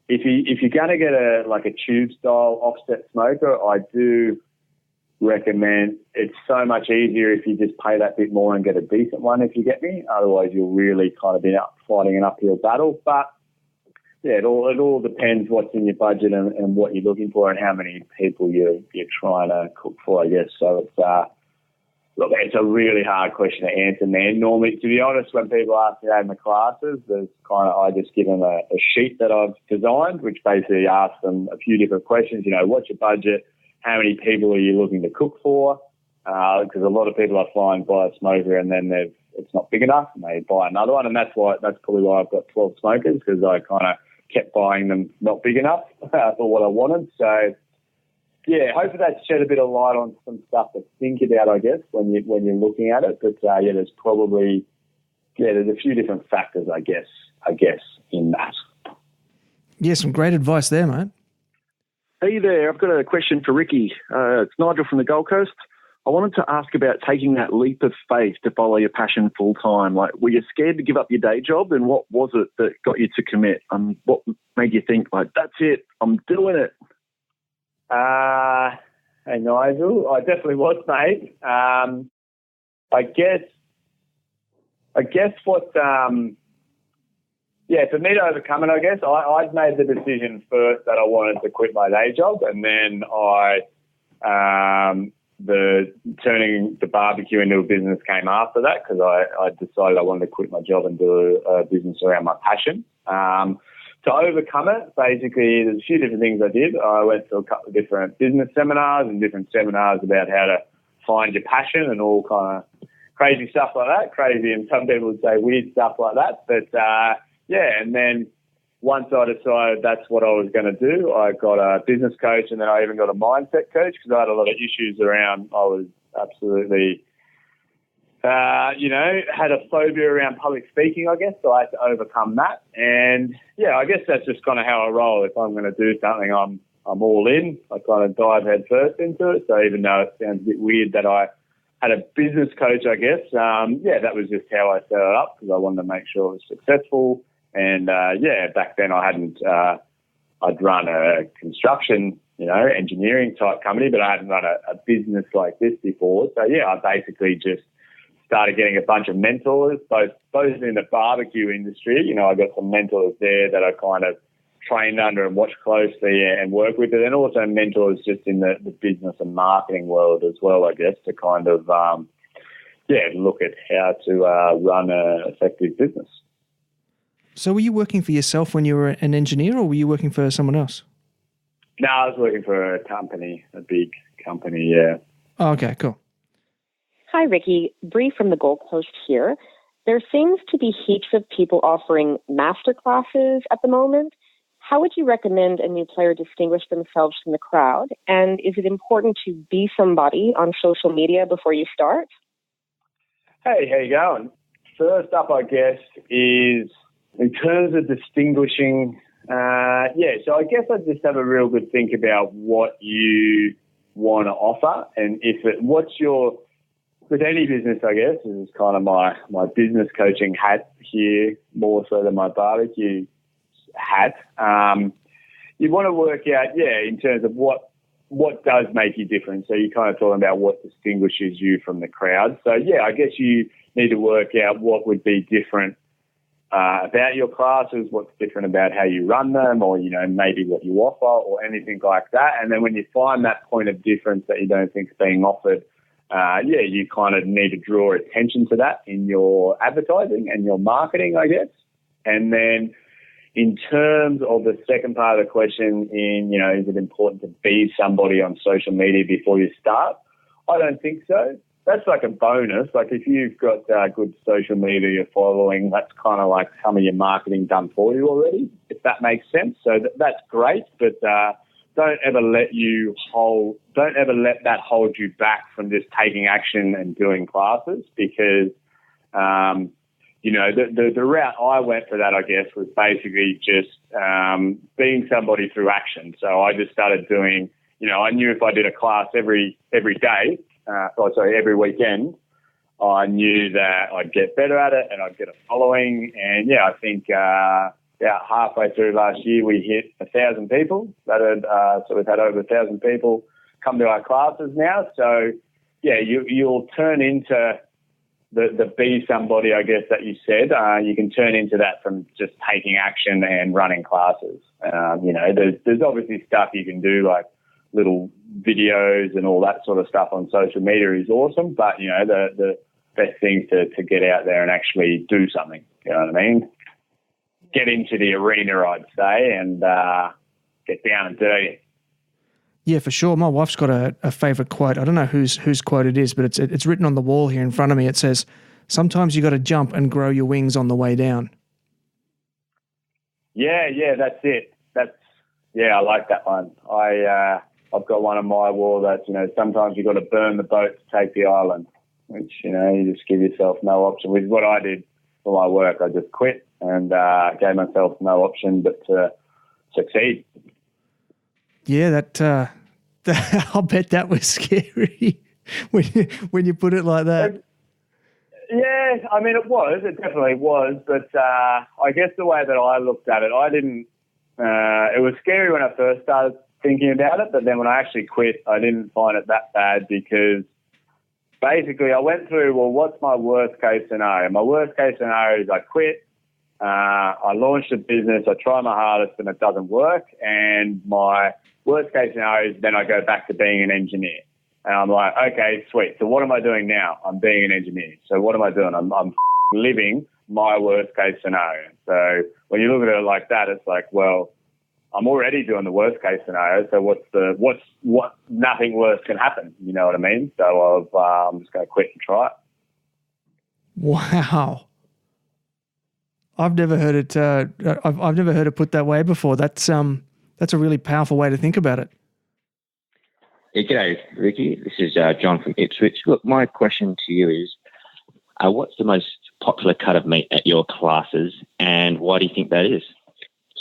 If you're going to get a tube style offset smoker, I do recommend. It's so much easier if you just pay that bit more and get a decent one, if you get me. Otherwise, you'll really kind of be fighting an uphill battle. But yeah, it all depends what's in your budget and what you're looking for and how many people you're trying to cook for, I guess. So it's a really hard question to answer, man. Normally, to be honest, when people ask me that in the classes, I just give them a sheet that I've designed, which basically asks them a few different questions. What's your budget? How many people are you looking to cook for? Because a lot of people I find buy a smoker and then it's not big enough and they buy another one, and that's probably why I've got 12 smokers, because I kind of kept buying them not big enough for what I wanted. So yeah, hopefully that shed a bit of light on some stuff to think about, I guess, when you're looking at it. But there's probably there's a few different factors, I guess in that. Yeah, some great advice there, mate. Hey there, I've got a question for Ricki. It's Nigel from the Gold Coast. I wanted to ask about taking that leap of faith to follow your passion full time. Like, were you scared to give up your day job, and what was it that got you to commit? What made you think, that's it, I'm doing it? Hey, Nigel. I definitely was, mate. I guess what, for me to overcome it, I guess, I'd made the decision first that I wanted to quit my day job, and then turning the barbecue into a business came after that, because I decided I wanted to quit my job and do a business around my passion. To overcome it, basically, there's a few different things I did. I went to a couple of different business seminars and different seminars about how to find your passion and all kind of crazy stuff like that. Crazy, and some people would say weird stuff like that. But, and then once I decided that's what I was going to do, I got a business coach, and then I even got a mindset coach, because I had a lot of issues around, I was absolutely, had a phobia around public speaking, I guess, so I had to overcome that. And, I guess that's just kind of how I roll. If I'm going to do something, I'm all in. I kind of dive head first into it. So even though it sounds a bit weird that I had a business coach, I guess, that was just how I set it up, because I wanted to make sure it was successful. And, back then I'd run a construction, engineering type company, but I hadn't run a business like this before. So, I basically just started getting a bunch of mentors, both in the barbecue industry. I got some mentors there that I kind of trained under and watched closely and work with, but then also mentors just in the business and marketing world as well, I guess, to kind of, look at how to run an effective business. So were you working for yourself when you were an engineer, or were you working for someone else? No, I was working for a company, a big company, yeah. Oh, okay, cool. Hi, Ricki. Bree from the Gold Coast here. There seems to be heaps of people offering master classes at the moment. How would you recommend a new player distinguish themselves from the crowd? And is it important to be somebody on social media before you start? Hey, how you going? First up, I guess, is in terms of distinguishing, so I guess I'd just have a real good think about what you want to offer, and with any business, I guess, this is kind of my business coaching hat here, more so than my barbecue hat. You want to work out, in terms of what does make you different. So you're kind of talking about what distinguishes you from the crowd. So, I guess you need to work out what would be different about your classes, what's different about how you run them, or, maybe what you offer or anything like that. And then when you find that point of difference that you don't think is being offered, you kind of need to draw attention to that in your advertising and your marketing, I guess. And then in terms of the second part of the question is it important to be somebody on social media before you start? I don't think so. That's like a bonus. Like if you've got good social media you're following, that's kind of like some of your marketing done for you already, if that makes sense. So that's great, but don't ever let that hold you back from just taking action and doing classes, because the route I went for that, I guess, was basically just being somebody through action. So I just started doing, I knew if I did a class every day, every weekend, I knew that I'd get better at it and I'd get a following. And I think about halfway through last year, we hit 1,000 people. So we've had over 1,000 people come to our classes now. So you'll turn into the be somebody, I guess, that you said. You can turn into that from just taking action and running classes. There's obviously stuff you can do, like little videos and all that sort of stuff on social media is awesome, but the best thing to get out there and actually do something. You know what I mean? Get into the arena, I'd say, and get down and dirty. Yeah, for sure. My wife's got a favourite quote. I don't know whose quote it is, but it's written on the wall here in front of me. It says, "Sometimes you got to jump and grow your wings on the way down." Yeah, that's it. I like that one. I've got one on my wall that, sometimes you got to burn the boat to take the island, which, you just give yourself no option, which is what I did for my work. I just quit and gave myself no option but to succeed. Yeah, I'll bet that was scary when you put it like that. Yeah, I mean, it definitely was, but I guess the way that I looked at it, it was scary when I first started thinking about it, but then when I actually quit, I didn't find it that bad, because basically I went through, what's my worst case scenario? My worst case scenario is I quit I launched a business, I try my hardest and it doesn't work, and my worst case scenario is then I go back to being an engineer. And I'm like, okay, sweet. So what am I doing now? I'm being an engineer. So what am I doing? I'm living my worst case scenario. So when you look at it like that, it's like, well, I'm already doing the worst case scenario. So what nothing worse can happen. You know what I mean? So I'm just going to quit and try it. Wow. I've never heard it. I've never heard it put that way before. That's a really powerful way to think about it. Yeah, g'day, Ricki. This is John from Ipswich. Look, my question to you is, what's the most popular cut of meat at your classes, and why do you think that is?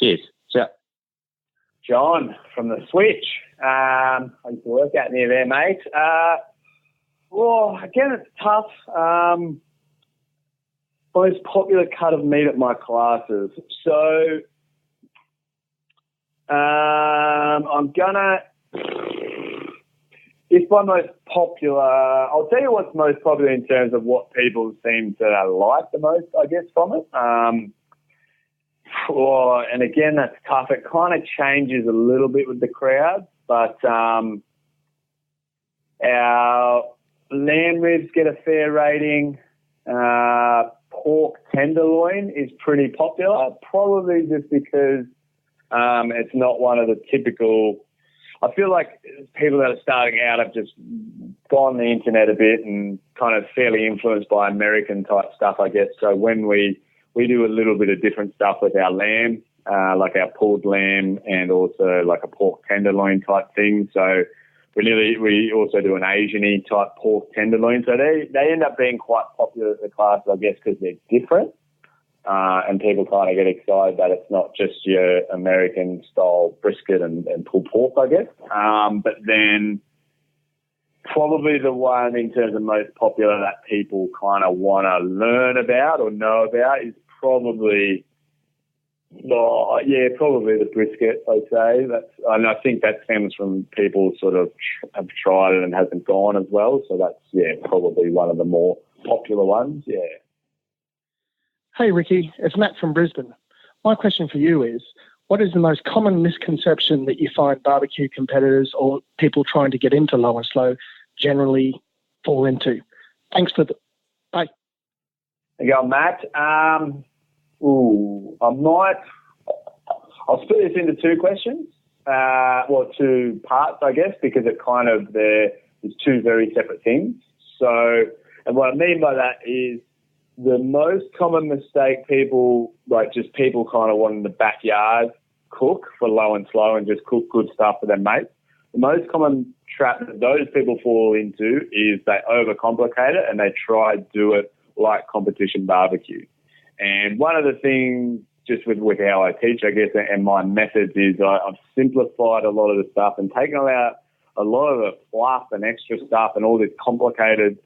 Cheers. So, John from the Switch. I used to work out near there, mate. Well, again, it's tough. Most popular cut of meat at my classes. So, I'm gonna. It's my most popular. I'll tell you what's most popular in terms of what people seem to like the most, I guess, from it. And again, that's tough. It kind of changes a little bit with the crowd, but our lamb ribs get a fair rating. Pork tenderloin is pretty popular, probably just because it's not one of the typical. I feel like people that are starting out have just gone on the internet a bit and kind of fairly influenced by American type stuff, I guess. So when we do a little bit of different stuff with our lamb, like our pulled lamb and also like a pork tenderloin type thing. So we also do an Asian-y type pork tenderloin. So they end up being quite popular at the class, I guess, because they're different. And people kind of get excited that it's not just your American-style brisket and pulled pork, I guess. But then probably the one in terms of most popular that people kind of want to learn about or know about is probably the brisket, I'd say. And I think that stems from people sort of have tried it and hasn't gone as well. So that's, probably one of the more popular ones, yeah. Hey, Ricki, it's Matt from Brisbane. My question for you is, what is the most common misconception that you find barbecue competitors or people trying to get into low and slow generally fall into? Thanks for the... Bye. There you go, Matt. I'll split this into two questions. Two parts, I guess, because it kind of there's two very separate things. So, and what I mean by that is the most common mistake people kind of want in the backyard cook for low and slow and just cook good stuff for their mates. The most common trap that those people fall into is they overcomplicate it and they try to do it like competition barbecue. And one of the things just with how I teach, I guess, and my methods is I've simplified a lot of the stuff and taken out a lot of the fluff and extra stuff and all this complicated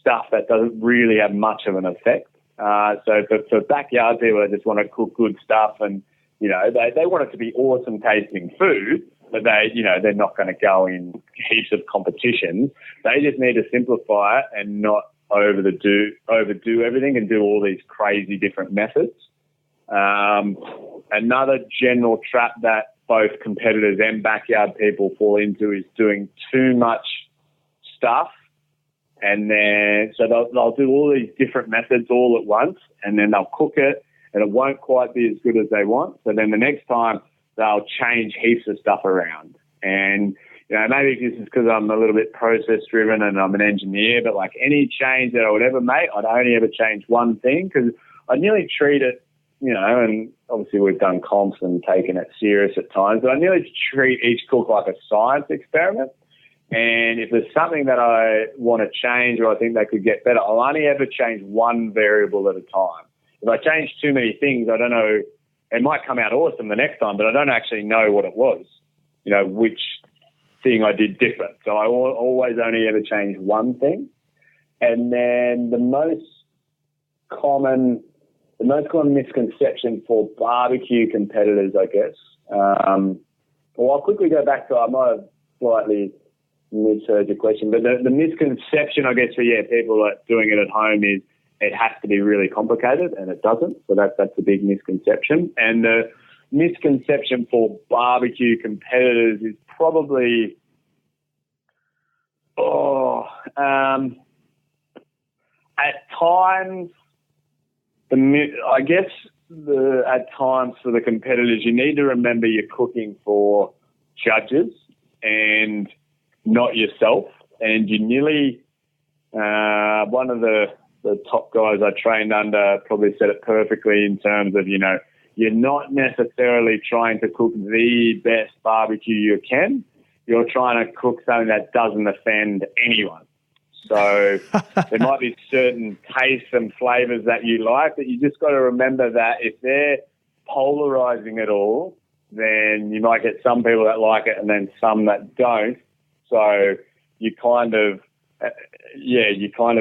stuff that doesn't really have much of an effect. So for backyard people that just want to cook good stuff and, they want it to be awesome tasting food, but they're not going to go in heaps of competitions. They just need to simplify it and not overdo everything and do all these crazy different methods. Another general trap that both competitors and backyard people fall into is doing too much stuff. And then, so they'll do all these different methods all at once, and then they'll cook it, and it won't quite be as good as they want. So then the next time, they'll change heaps of stuff around. And, maybe this is because I'm a little bit process-driven and I'm an engineer, but like any change that I would ever make, I'd only ever change one thing because I nearly treat it, and obviously we've done comps and taken it serious at times, but I nearly treat each cook like a science experiment. And if there's something that I want to change or I think they could get better, I'll only ever change one variable at a time. If I change too many things, I don't know, it might come out awesome the next time, but I don't actually know what it was, which thing I did different. So I always only ever change one thing. And then the most common misconception for barbecue competitors, I guess, I'll quickly go back to, I might have slightly misheard your question, but the misconception, I guess, for people that doing it at home is it has to be really complicated, and it doesn't. So that's a big misconception. And the misconception for barbecue competitors is probably, at times, at times for the competitors, you need to remember you're cooking for judges and not yourself. And you nearly, one of the top guys I trained under probably said it perfectly in terms of, you're not necessarily trying to cook the best barbecue you can. You're trying to cook something that doesn't offend anyone. So there might be certain tastes and flavours that you like, but you just got to remember that if they're polarising it all, then you might get some people that like it and then some that don't. So you kind of,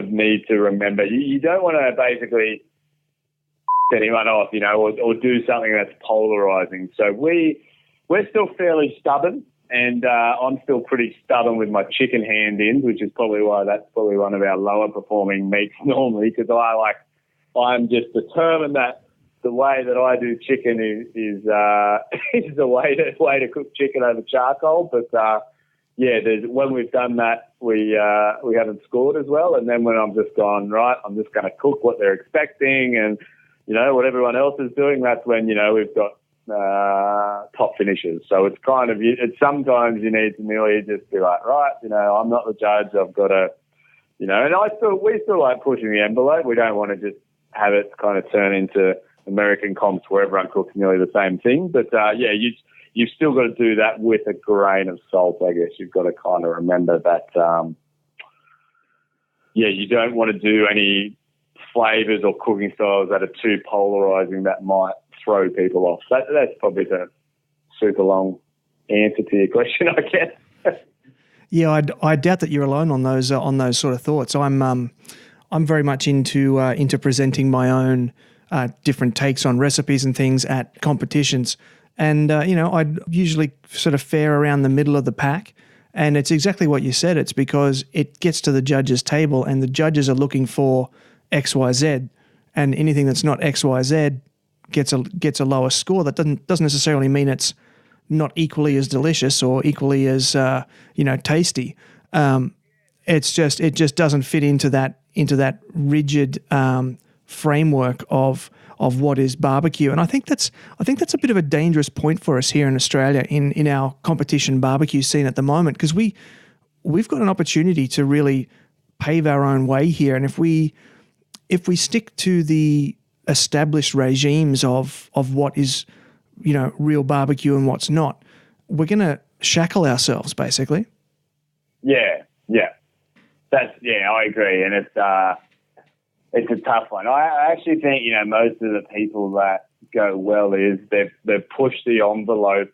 need to remember. You don't want to basically anyone off, or do something that's polarising. So we're still fairly stubborn. And I'm still pretty stubborn with my chicken hand-ins, which is probably why that's probably one of our lower performing meats normally, because I'm just determined that the way that I do chicken is the way to cook chicken over charcoal. But when we've done that, we haven't scored as well. And then when I'm just gone, right, I'm just going to cook what they're expecting, and what everyone else is doing, that's when we've got top finishes. So it's kind of, sometimes you need to merely just be like, right, I'm not the judge, I've got to, and we still like pushing the envelope. We don't want to just have it kind of turn into American comps where everyone cooks nearly the same thing. But you've still got to do that with a grain of salt, I guess. You've got to kind of remember that, you don't want to do any flavours or cooking styles that are too polarising that might throw people off. That's probably the super long answer to your question, I guess. Yeah, I doubt that you're alone on those sort of thoughts. I'm very much into presenting my own different takes on recipes and things at competitions, and I'd usually sort of fare around the middle of the pack. And it's exactly what you said. It's because it gets to the judges' table, and the judges are looking for X, Y, Z, and anything that's not X, Y, Z gets a lower score. That doesn't necessarily mean it's not equally as delicious or equally as tasty. It just doesn't fit into that rigid framework of what is barbecue. And I think that's a bit of a dangerous point for us here in Australia in our competition barbecue scene at the moment, because we've got an opportunity to really pave our own way here. And if we stick to the established regimes of what is, real barbecue and what's not, we're going to shackle ourselves, basically. Yeah. I agree. And it's a tough one. I actually think, most of the people that go well is they've pushed the envelope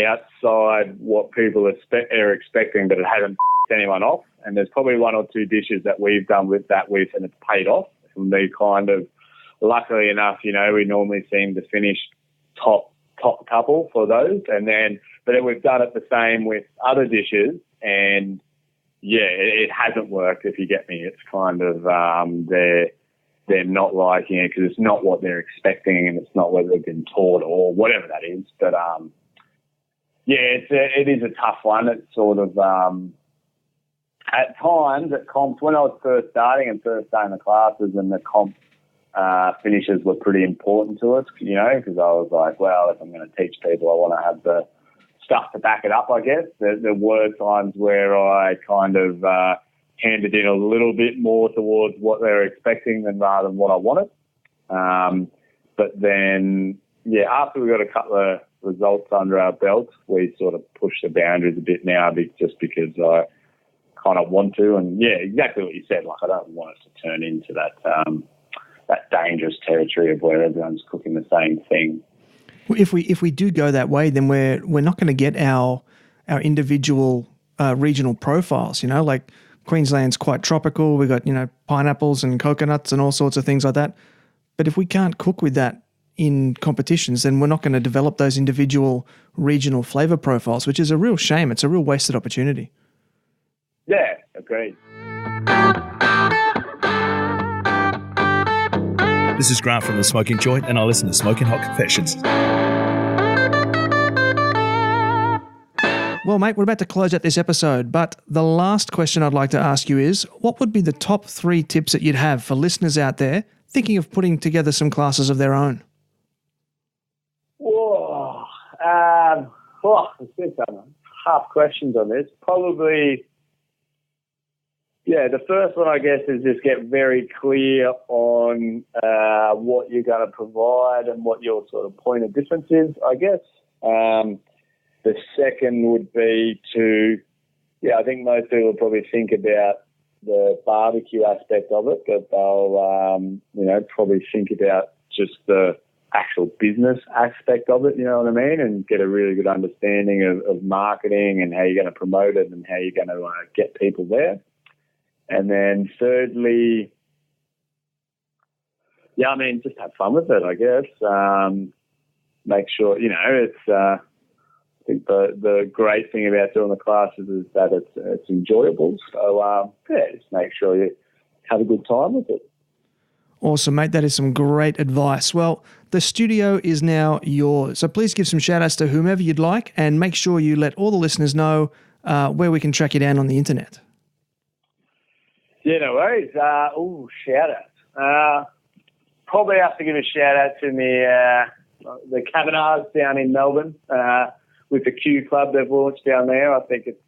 outside what people are expecting, but it hasn't anyone off. And there's probably one or two dishes that we've done with and it's paid off. And they kind of, luckily enough, we normally seem to finish top couple for those. But then we've done it the same with other dishes, and it hasn't worked, if you get me. It's kind of, they're not liking it because it's not what they're expecting, and it's not what they've been taught or whatever that is. But, it is a tough one. It's sort of, at times at comps, when I was first starting the classes, and the comp finishes were pretty important to us, because I was like, well, if I'm going to teach people, I want to have the stuff to back it up, I guess. There were times where I kind of handed in a little bit more towards what they were expecting rather than what I wanted. But then, after we got a couple of results under our belts, we sort of pushed the boundaries a bit now, just because I kind of want to. And exactly what you said. Like, I don't want it to turn into that dangerous territory of where everyone's cooking the same thing. If we do go that way, then we're not going to get our individual regional profiles. Like Queensland's quite tropical. We've got pineapples and coconuts and all sorts of things like that. But if we can't cook with that in competitions, then we're not going to develop those individual regional flavour profiles, which is a real shame. It's a real wasted opportunity. Yeah, agreed. This is Grant from The Smoking Joint, and I listen to Smoking Hot Confessions. Well, mate, we're about to close out this episode, but the last question I'd like to ask you is, what would be the top 3 tips that you'd have for listeners out there thinking of putting together some classes of their own? Whoa. There's been some half questions on this. Probably, the first one, I guess, is just get very clear on what you're going to provide and what your sort of point of difference is, I guess. The second would be I think most people probably think about the barbecue aspect of it, but they'll, probably think about just the actual business aspect of it, you know what I mean, and get a really good understanding of marketing and how you're going to promote it and how you're going to get people there. And then thirdly, just have fun with it, I guess. Make sure, it's, I think the great thing about doing the classes is that it's enjoyable. So, just make sure you have a good time with it. Awesome, mate. That is some great advice. Well, the studio is now yours. So please give some shout-outs to whomever you'd like and make sure you let all the listeners know where we can track you down on the internet. Yeah, no worries. Shout-outs. Probably have to give a shout-out to the caterers down in Melbourne with the Q Club they've launched down there. I think it's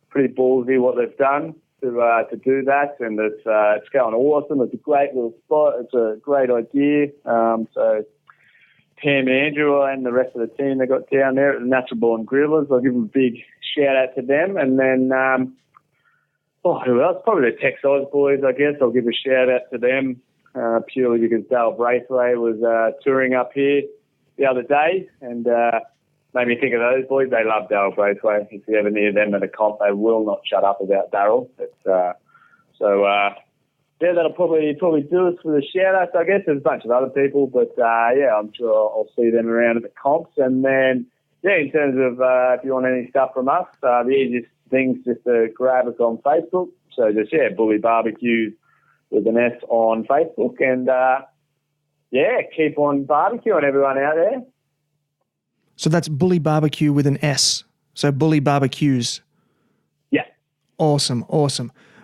pretty ballsy what they've done to do that, and it's going awesome. It's a great little spot. It's a great idea. So Pam, Andrew, and the rest of the team they got down there at the Natural Born Grillers, I'll give them a big shout out to them. And then who else? Probably the Texas boys, I guess. I'll give a shout out to them purely because Dale Braithwaite was touring up here the other day, and made me think of those boys. They love Daryl Braithwaite. If you ever near them at a comp, they will not shut up about Daryl. That'll probably do us for the shout-outs, I guess. There's a bunch of other people, but, I'm sure I'll see them around at the comps. And then, in terms of if you want any stuff from us, the easiest thing's just to grab us on Facebook. So just, Bully BBQ with an S on Facebook. And, keep on barbecuing everyone out there. So that's Bully BBQ with an S. So Bully BBQs. Yeah. Awesome.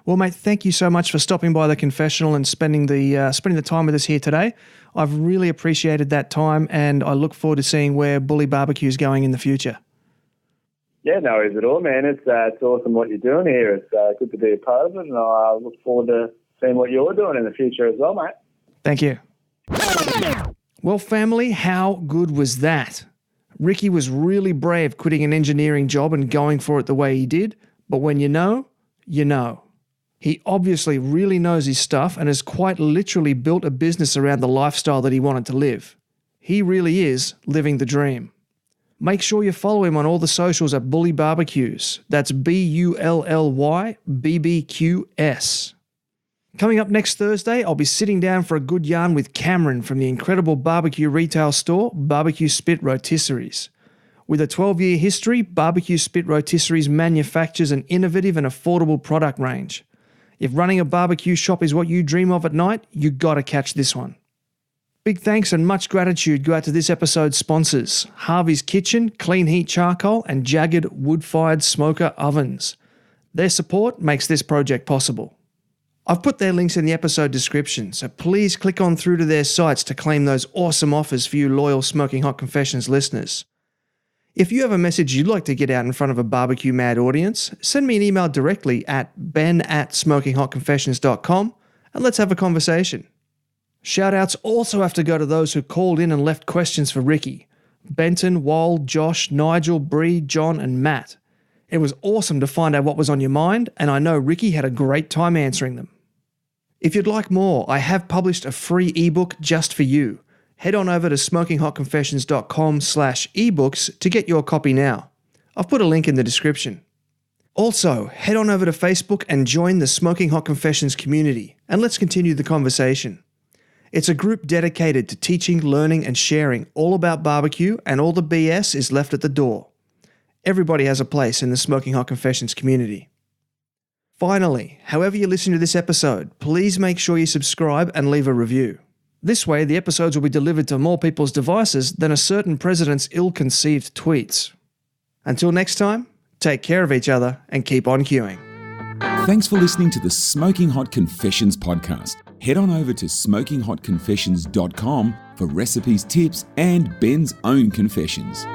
Well, mate, thank you so much for stopping by the confessional and spending the time with us here today. I've really appreciated that time, and I look forward to seeing where Bully BBQ is going in the future. Yeah, no worries at all, man. It's awesome what you're doing here. It's good to be a part of it, and I look forward to seeing what you're doing in the future as well, mate. Thank you. Well, family, how good was that? Ricki was really brave quitting an engineering job and going for it the way he did, but when you know, you know. He obviously really knows his stuff and has quite literally built a business around the lifestyle that he wanted to live. He really is living the dream. Make sure you follow him on all the socials at Bully BBQs. That's BULLY BBQS. Coming up next Thursday, I'll be sitting down for a good yarn with Cameron from the incredible barbecue retail store, BBQ Spit Rotisseries. With a 12-year history, BBQ Spit Rotisseries manufactures an innovative and affordable product range. If running a barbecue shop is what you dream of at night, you gotta catch this one. Big thanks and much gratitude go out to this episode's sponsors, Harvey's Kitchen, Clean Heat Charcoal, and JAGRD Woodfired Smoker Ovens. Their support makes this project possible. I've put their links in the episode description, so please click on through to their sites to claim those awesome offers for you loyal Smoking Hot Confessions listeners. If you have a message you'd like to get out in front of a barbecue mad audience, send me an email directly at ben@smokinghotconfessions.com and let's have a conversation. Shoutouts also have to go to those who called in and left questions for Ricki. Benton, Wal, Josh, Nigel, Bree, John and Matt. It was awesome to find out what was on your mind, and I know Ricki had a great time answering them. If you'd like more, I have published a free ebook just for you. Head on over to smokinghotconfessions.com/ebooks to get your copy now. I've put a link in the description. Also, head on over to Facebook and join the Smoking Hot Confessions community, and let's continue the conversation. It's a group dedicated to teaching, learning, and sharing all about barbecue, and all the BS is left at the door. Everybody has a place in the Smoking Hot Confessions community. Finally, however you listen to this episode, please make sure you subscribe and leave a review. This way, the episodes will be delivered to more people's devices than a certain president's ill-conceived tweets. Until next time, take care of each other and keep on queuing. Thanks for listening to the Smoking Hot Confessions podcast. Head on over to smokinghotconfessions.com for recipes, tips, and Ben's own confessions.